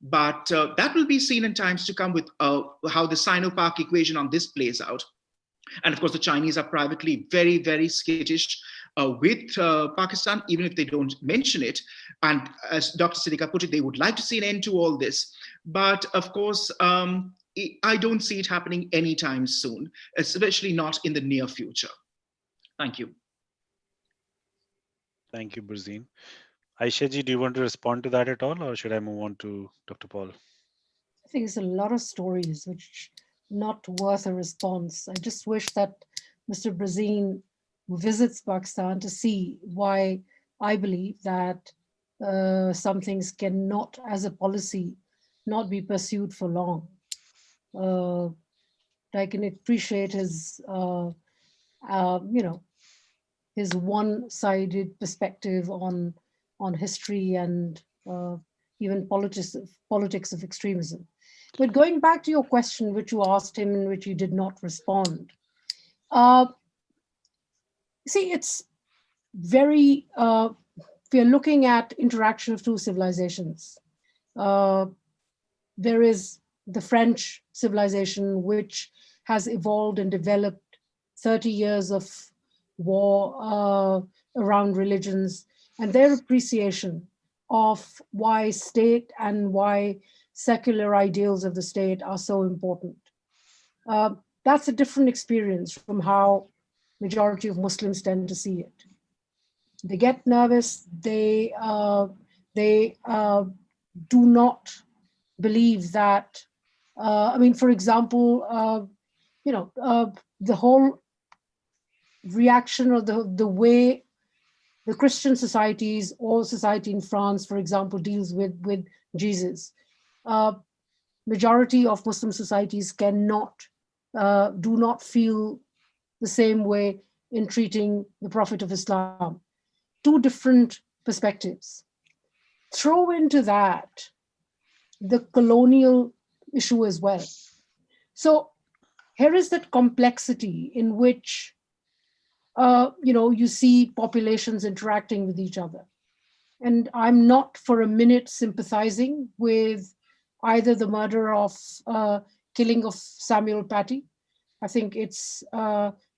D: But that will be seen in times to come with how the Sino-Pak equation on this plays out. And of course, the Chinese are privately very, very skittish with Pakistan, even if they don't mention it. And as Dr. Siddiqa put it, they would like to see an end to all this. But of course, I don't see it happening anytime soon, especially not in the near future. Thank you.
A: Thank you, Burzine. Aisha ji, do you want to respond to that at all, or should I move on to Dr. Paul?
B: I think it's a lot of stories which not worth a response. I just wish that Mr. Burzine visits Pakistan to see why I believe that some things cannot, as a policy, not be pursued for long. I can appreciate his, his one-sided perspective on on history and even politics of extremism. But going back to your question, which you asked him and which he did not respond, see, it's very, we are looking at interaction of two civilizations. There is the French civilization, which has evolved and developed 30 years of war around religions, and their appreciation of why state and why secular ideals of the state are so important. That's a different experience from how majority of Muslims tend to see it. They get nervous. They do not believe that. I mean, for example, the whole reaction or the way the Christian societies or society in France, for example, deals with Jesus. Majority of Muslim societies do not feel the same way in treating the Prophet of Islam. Two different perspectives. Throw into that the colonial issue as well. So here is that complexity in which you see populations interacting with each other. And I'm not for a minute sympathizing with either the murder of killing of Samuel Paty. I think it's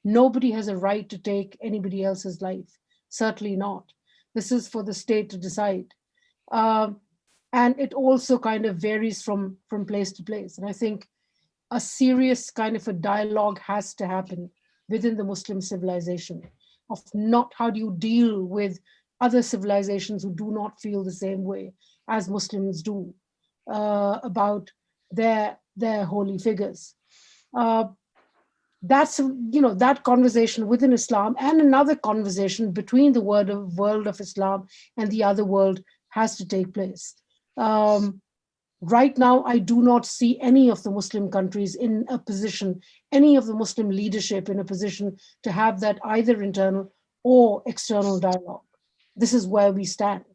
B: nobody has a right to take anybody else's life. Certainly not. This is for the state to decide. And it also kind of varies from place to place. And I think a serious kind of a dialogue has to happen within the Muslim civilization of not how do you deal with other civilizations who do not feel the same way as Muslims do about their holy figures. That's that conversation within Islam, and another conversation between the world of Islam and the other world has to take place. Right now, I do not see any of the Muslim countries in a position, any of the Muslim leadership in a position to have that either internal or external dialogue. This is where we stand.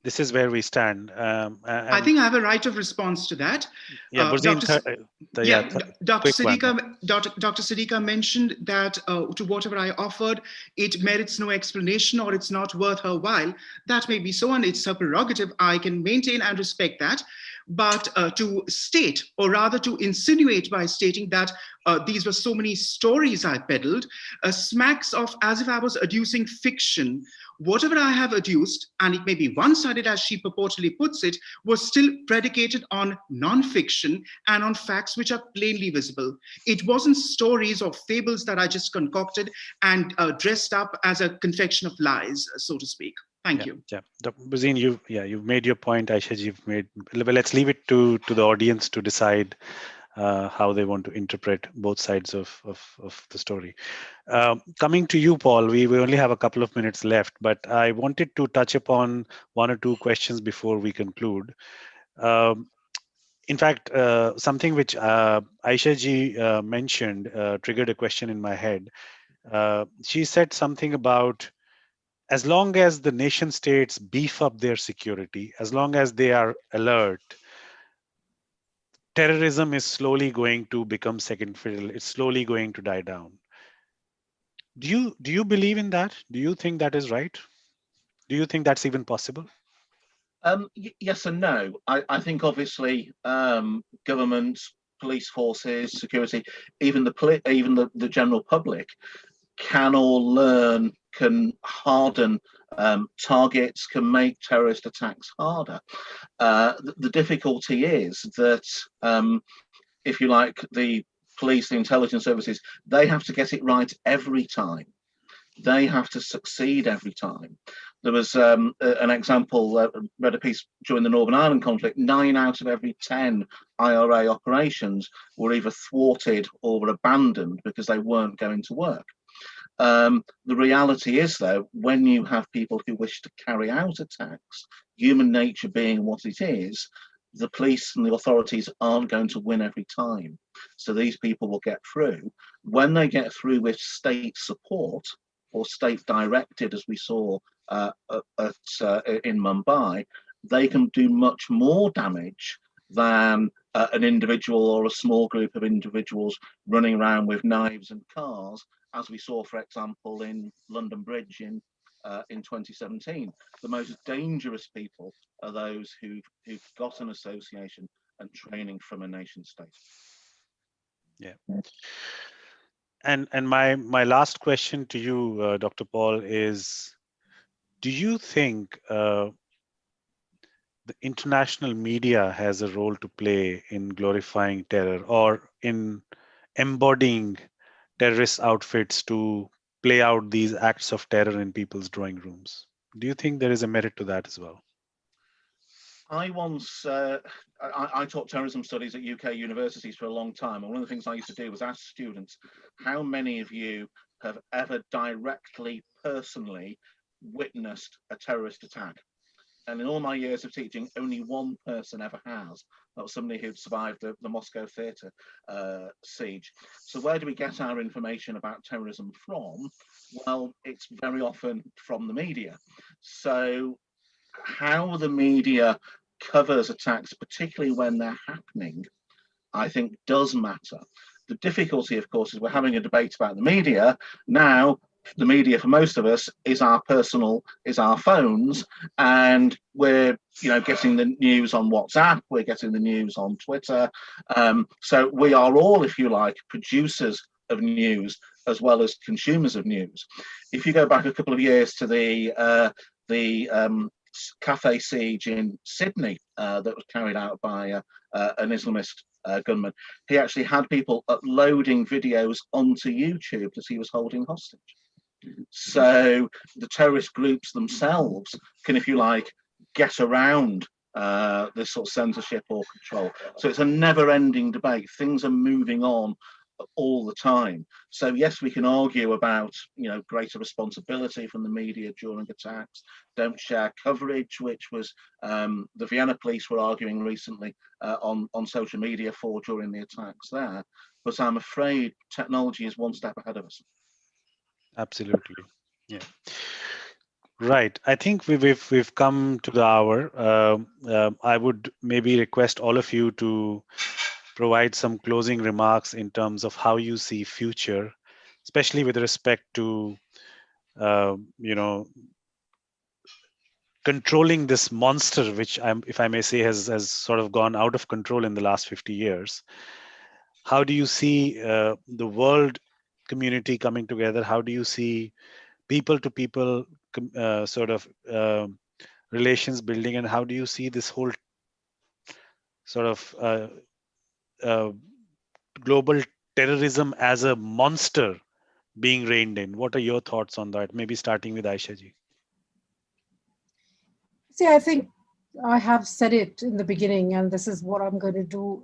A: This is where we stand.
D: I think I have a right of response to that.
A: Yeah,
D: Dr. Siddiqa mentioned that to whatever I offered, it merits no explanation or it's not worth her while. That may be so, and it's her prerogative. I can maintain and respect that. But to state, or rather to insinuate by stating that these were so many stories I peddled, smacks of as if I was adducing fiction. Whatever I have adduced, and it may be one-sided as she purportedly puts it, was still predicated on non-fiction and on facts which are plainly visible. It wasn't stories or fables that I just concocted and dressed up as a confection of lies, so to speak. Thank you.
A: Yeah, Dr. Buzin, you've made your point. Aisha, you've made. Well, let's leave it to the audience to decide how they want to interpret both sides of the story. Coming to you, Paul, we only have a couple of minutes left, but I wanted to touch upon one or two questions before we conclude. In fact, something which Aisha ji mentioned triggered a question in my head. She said something about, as long as the nation states beef up their security, as long as they are alert, terrorism is slowly going to become second fiddle. It's slowly going to die down. Do you believe in that? Do you think that is right? Do you think that's even possible?
C: Yes and no. I think obviously governments, police forces, security, even the general public can all learn, can harden targets, can make terrorist attacks harder. The difficulty is that, if you like, the police, the intelligence services, they have to get it right every time. They have to succeed every time. There was an example, read a piece during the Northern Ireland conflict, 9 out of every 10 IRA operations were either thwarted or were abandoned because they weren't going to work. The reality is, though, when you have people who wish to carry out attacks, human nature being what it is, the police and the authorities aren't going to win every time. So these people will get through. When they get through with state support, or state-directed, as we saw in Mumbai, they can do much more damage than an individual or a small group of individuals running around with knives and cars, as we saw, for example, in London Bridge in 2017. The most dangerous people are those who've got an association and training from a nation state.
A: Yeah. And my last question to you, Dr. Paul, is: do you think the international media has a role to play in glorifying terror or in embodying terrorist outfits to play out these acts of terror in people's drawing rooms? Do you think there is a merit to that as well?
C: I once, I taught terrorism studies at UK universities for a long time, and one of the things I used to do was ask students, how many of you have ever directly, personally witnessed a terrorist attack? And in all my years of teaching, only one person ever has. That was somebody who'd survived the Moscow theatre siege. So where do we get our information about terrorism from? Well, it's very often from the media. So how the media covers attacks, particularly when they're happening, I think does matter. The difficulty, of course, is we're having a debate about the media. Now, the media for most of us is our phones, and we're getting the news on WhatsApp, we're getting the news on Twitter. So we are all, if you like, producers of news as well as consumers of news. If you go back a couple of years to the cafe siege in Sydney that was carried out by an Islamist gunman, he actually had people uploading videos onto YouTube that he was holding hostage. So the terrorist groups themselves can, if you like, get around this sort of censorship or control. So it's a never-ending debate. Things are moving on all the time. So yes, we can argue about greater responsibility from the media during attacks, don't share coverage, which was the Vienna police were arguing recently on social media for during the attacks there. But I'm afraid technology is one step ahead of us.
A: Absolutely. Yeah. Right. I think we've come to the hour. I would maybe request all of you to provide some closing remarks in terms of how you see future, especially with respect to controlling this monster, which if I may say, has sort of gone out of control in the last 50 years. How do you see the world community coming together? How do you see people to people relations building, and how do you see this whole sort of global terrorism as a monster being reined in? What are your thoughts on that? Maybe starting with Aisha ji.
B: See, I think I have said it in the beginning, and this is what I'm going to do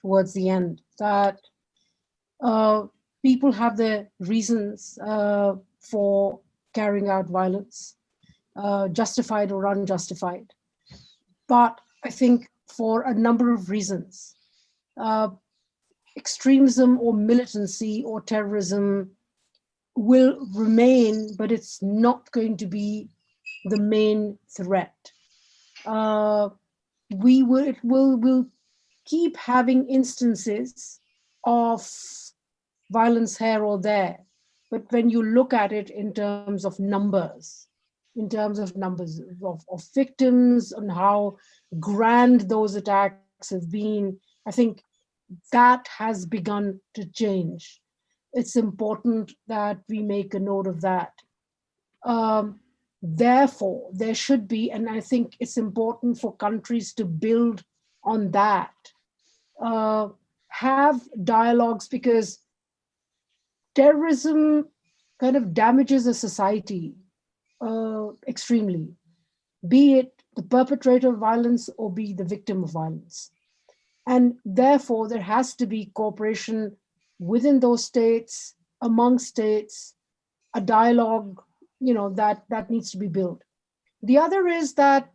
B: towards the end, that people have their reasons for carrying out violence, justified or unjustified. But I think for a number of reasons, extremism or militancy or terrorism will remain, but it's not going to be the main threat. We'll keep having instances of violence here or there, but when you look at it in terms of numbers of victims and how grand those attacks have been, I think that has begun to change. It's important that we make a note of that. Therefore, there should be, and I think it's important for countries to build on that, have dialogues, because terrorism kind of damages a society extremely, be it the perpetrator of violence or be the victim of violence. And therefore, there has to be cooperation within those states, among states, a dialogue, that needs to be built. The other is that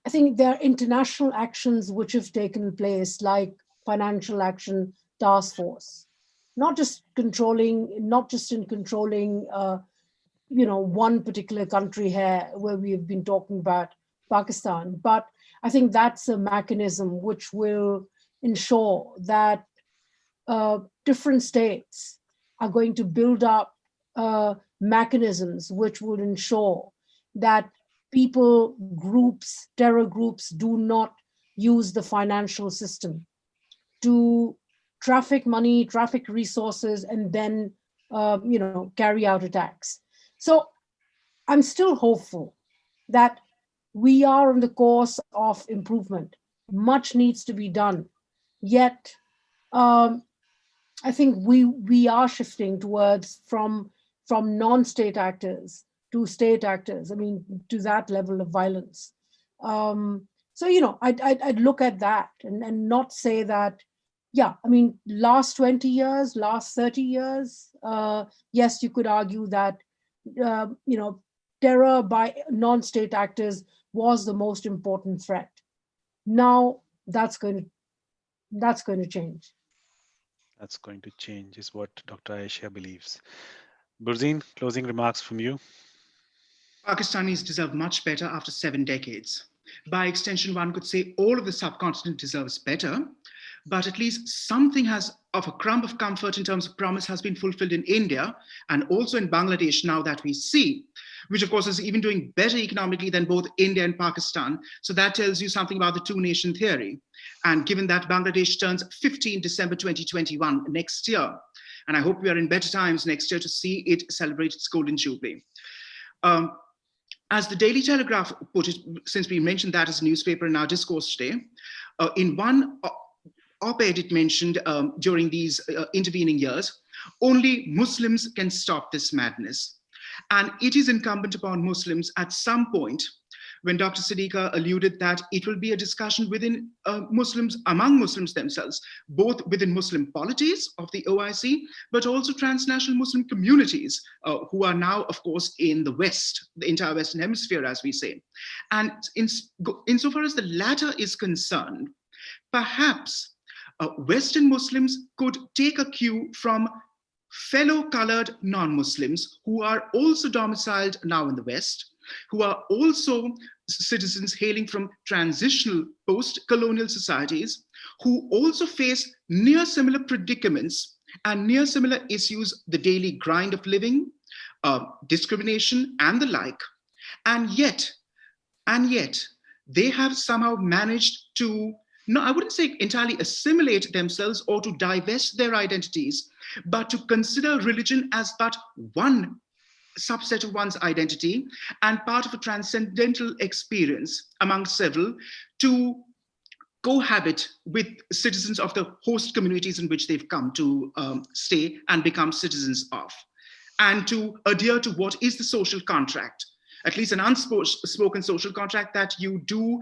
B: I think there are international actions which have taken place, like Financial Action Task Force, not just in controlling one particular country here, where we have been talking about Pakistan, but I think that's a mechanism which will ensure that different states are going to build up mechanisms which would ensure that people, groups, terror groups do not use the financial system to traffic money, traffic resources, and then carry out attacks. So I'm still hopeful that we are on the course of improvement. Much needs to be done. Yet, I think we are shifting towards from non-state actors to state actors. I mean, to that level of violence. So I'd look at that and not say that. Yeah, I mean, last 20 years, last 30 years, yes, you could argue that terror by non-state actors was the most important threat. Now that's going to change.
A: That's going to change, is what Dr. Aisha believes. Burzine, closing remarks from you.
D: Pakistanis deserve much better after 7 decades. By extension, one could say all of the subcontinent deserves better, but at least something of a crumb of comfort in terms of promise has been fulfilled in India and also in Bangladesh now that we see, which of course is even doing better economically than both India and Pakistan. So that tells you something about the two-nation theory. And given that Bangladesh turns 50 in December 2021 next year, and I hope we are in better times next year to see it celebrate its golden jubilee. As the Daily Telegraph put it, since we mentioned that as a newspaper in our discourse today, in one op-ed it mentioned during these intervening years, only Muslims can stop this madness. And it is incumbent upon Muslims at some point, when Dr. Siddiqa alluded that it will be a discussion within Muslims, among Muslims themselves, both within Muslim polities of the OIC, but also transnational Muslim communities who are now, of course, in the West, the entire Western Hemisphere, as we say. And insofar as the latter is concerned, perhaps Western Muslims could take a cue from fellow colored non-Muslims who are also domiciled now in the West, who are also citizens hailing from transitional post-colonial societies, who also face near similar predicaments and near similar issues, the daily grind of living, discrimination, and the like. And yet, they have somehow managed to, no, I wouldn't say entirely assimilate themselves or to divest their identities, but to consider religion as but one subset of one's identity and part of a transcendental experience among several, to cohabit with citizens of the host communities in which they've come to stay and become citizens of, and to adhere to what is the social contract, at least an unspoken social contract, that you do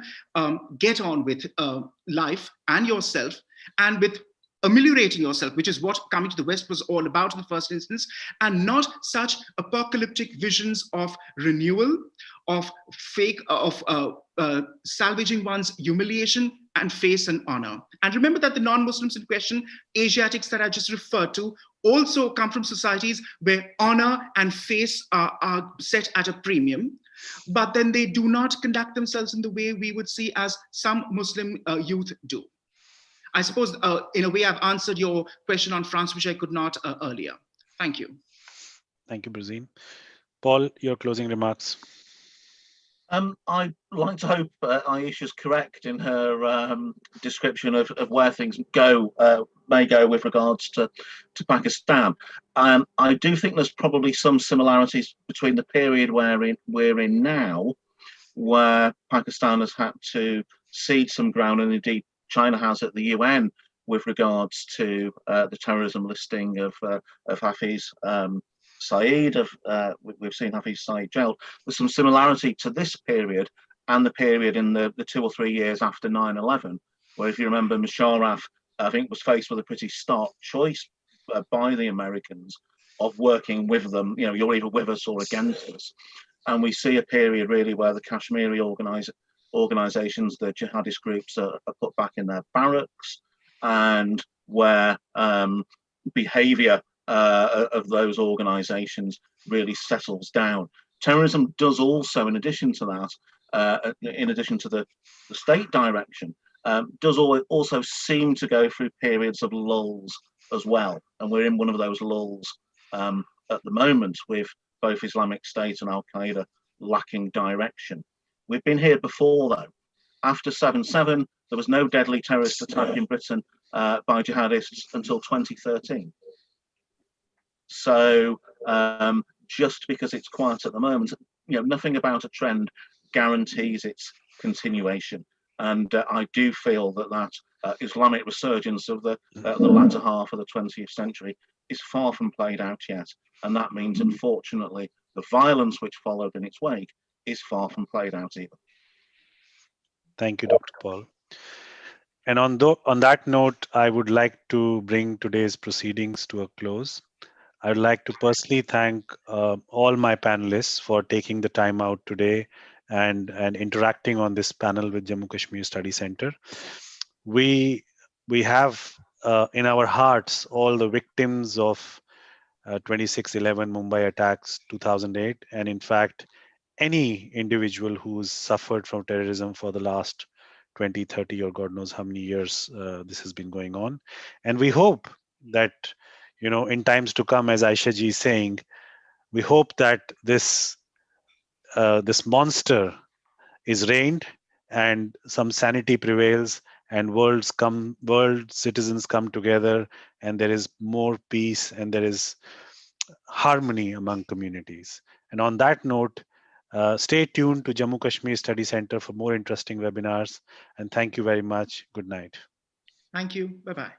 D: get on with life and yourself, and with ameliorating yourself, which is what coming to the West was all about in the first instance, and not such apocalyptic visions of renewal, of salvaging one's humiliation and face and honor. And remember that the non-Muslims in question, Asiatics that I just referred to, also come from societies where honor and face are set at a premium, but then they do not conduct themselves in the way we would see as some Muslim youth do. I suppose, in a way, I've answered your question on France, which I could not earlier. Thank you.
A: Thank you, Burzine. Paul, your closing remarks.
C: I'd like to hope Aisha's correct in her description of where things may go with regards to Pakistan. I do think there's probably some similarities between the period we're in now, where Pakistan has had to cede some ground, and indeed China has at the UN, with regards to the terrorism listing of Hafiz Saeed. We've seen Hafiz Saeed jailed. There's some similarity to this period and the period in the 2 or 3 years after 9/11, where, if you remember, Musharraf, I think, was faced with a pretty stark choice by the Americans of working with them. You know, you're either with us or against us. And we see a period really where the Kashmiri organizations, the jihadist groups, are put back in their barracks, and where behavior of those organizations really settles down. Terrorism does also, in addition to that, in addition to the state direction, does also seem to go through periods of lulls as well. And we're in one of those lulls at the moment, with both Islamic State and Al-Qaeda lacking direction. We've been here before, though. After 7/7, there was no deadly terrorist attack in Britain by jihadists until 2013. So just because it's quiet at the moment, nothing about a trend guarantees its continuation. And I do feel that Islamic resurgence of the latter half of the 20th century is far from played out yet. And that means, unfortunately, the violence which followed in its wake is far from played out either.
A: Thank you, Dr. Paul. And on that note, I would like to bring today's proceedings to a close. I would like to personally thank all my panelists for taking the time out today and interacting on this panel with Jammu Kashmir Study Center. We have in our hearts all the victims of 26/11 Mumbai attacks, 2008, and in fact, any individual who's suffered from terrorism for the last 20, 30, or God knows how many years this has been going on. And we hope that, in times to come, as Aisha ji is saying, we hope that this monster is reigned and some sanity prevails and world citizens come together and there is more peace and there is harmony among communities. And on that note, stay tuned to Jammu Kashmir Study Center for more interesting webinars. And thank you very much. Good night.
D: Thank you. Bye-bye.